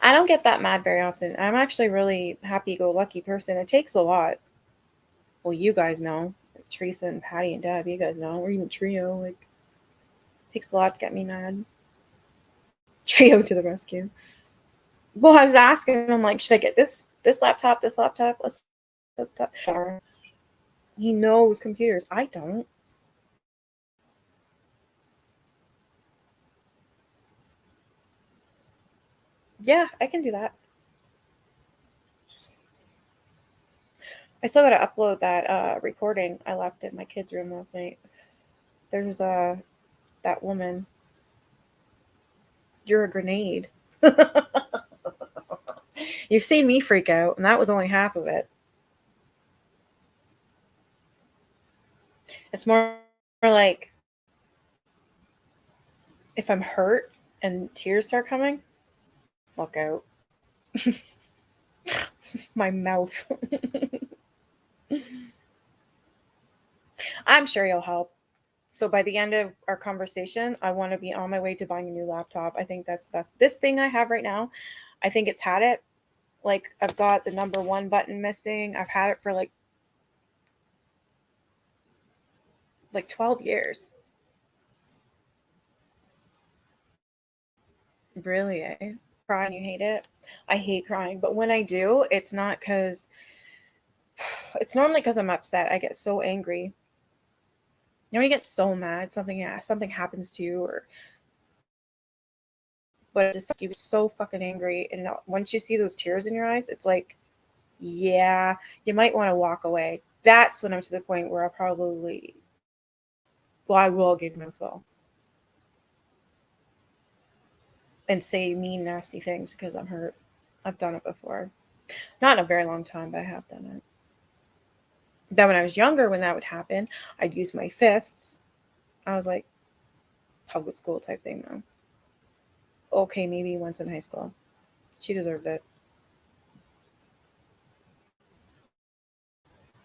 I don't get that mad very often. I'm actually really happy-go-lucky person. It takes a lot. Well, you guys know. Like Teresa and Patty and Deb, you guys know. Or even Trio. Like, it takes a lot to get me mad. Trio to the rescue. Well, I was asking him, like, should I get this laptop, this laptop, this laptop? Sure. He knows computers. I don't. Yeah, I can do that. I still gotta upload that recording I left in my kids' room last night. There's that woman. You're a grenade. You've seen me freak out, and that was only half of it. It's more like if I'm hurt and tears start coming, look out. My mouth. I'm sure you'll help. So by the end of our conversation, I want to be on my way to buying a new laptop. I think that's the best. This thing I have right now, I think it's had it. Like I've got the number 1 button missing. I've had it for like 12 years. Really, eh? Crying, you hate it? I hate crying, but when I do, it's not because it's normally because I'm upset. I get so angry. You know, you get so mad, something happens to you, or but it just you get so fucking angry, and once you see those tears in your eyes, it's like, yeah, you might want to walk away. That's when I'm to the point where I will give myself and say mean, nasty things because I'm hurt. I've done it before. Not in a very long time, but I have done it. Then when I was younger, when that would happen, I'd use my fists. I was like, public school type thing though. Okay, maybe once in high school. She deserved it.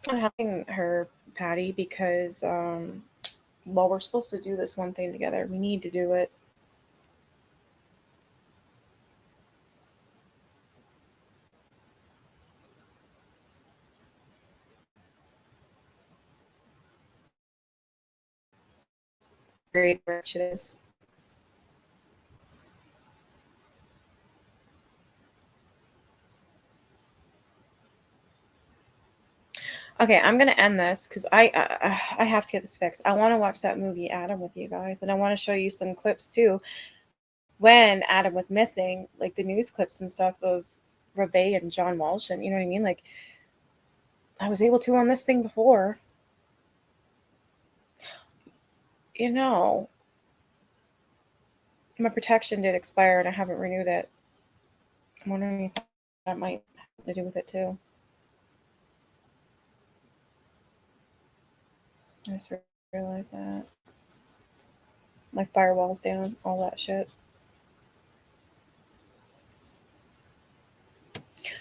I'm having her, Patty, because well, we're supposed to do this one thing together. We need to do it. Great which it is. Okay, I'm gonna end this because I have to get this fixed. I want to watch that movie Adam with you guys, and I want to show you some clips too. When Adam was missing, like the news clips and stuff of Reve and John Walsh, and you know what I mean. Like I was able to on this thing before. You know, my protection did expire, and I haven't renewed it. I'm wondering if that might have to do with it too. I just realized that. My firewall's down, all that shit.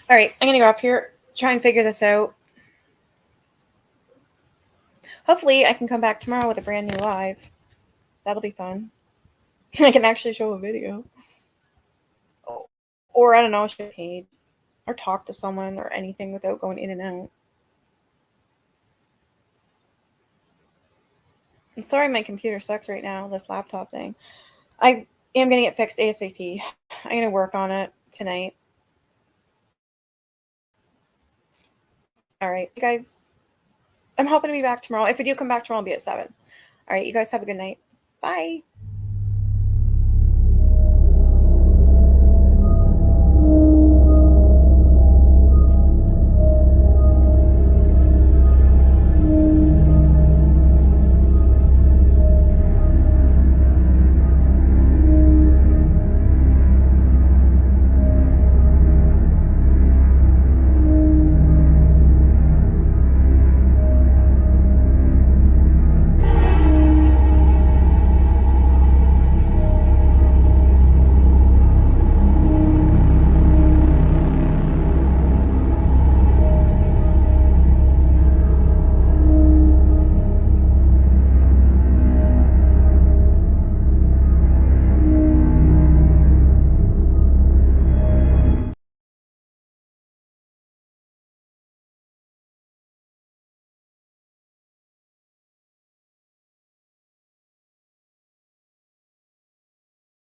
All right, I'm gonna go off here, try and figure this out. Hopefully, I can come back tomorrow with a brand new live. That'll be fun. I can actually show a video. Or, I don't know, show a page. Or talk to someone or anything without going in and out. I'm sorry my computer sucks right now, this laptop thing. I am going to get fixed ASAP. I'm going to work on it tonight. All right, you guys, I'm hoping to be back tomorrow. If I do come back tomorrow, I'll be at 7. All right, you guys have a good night. Bye.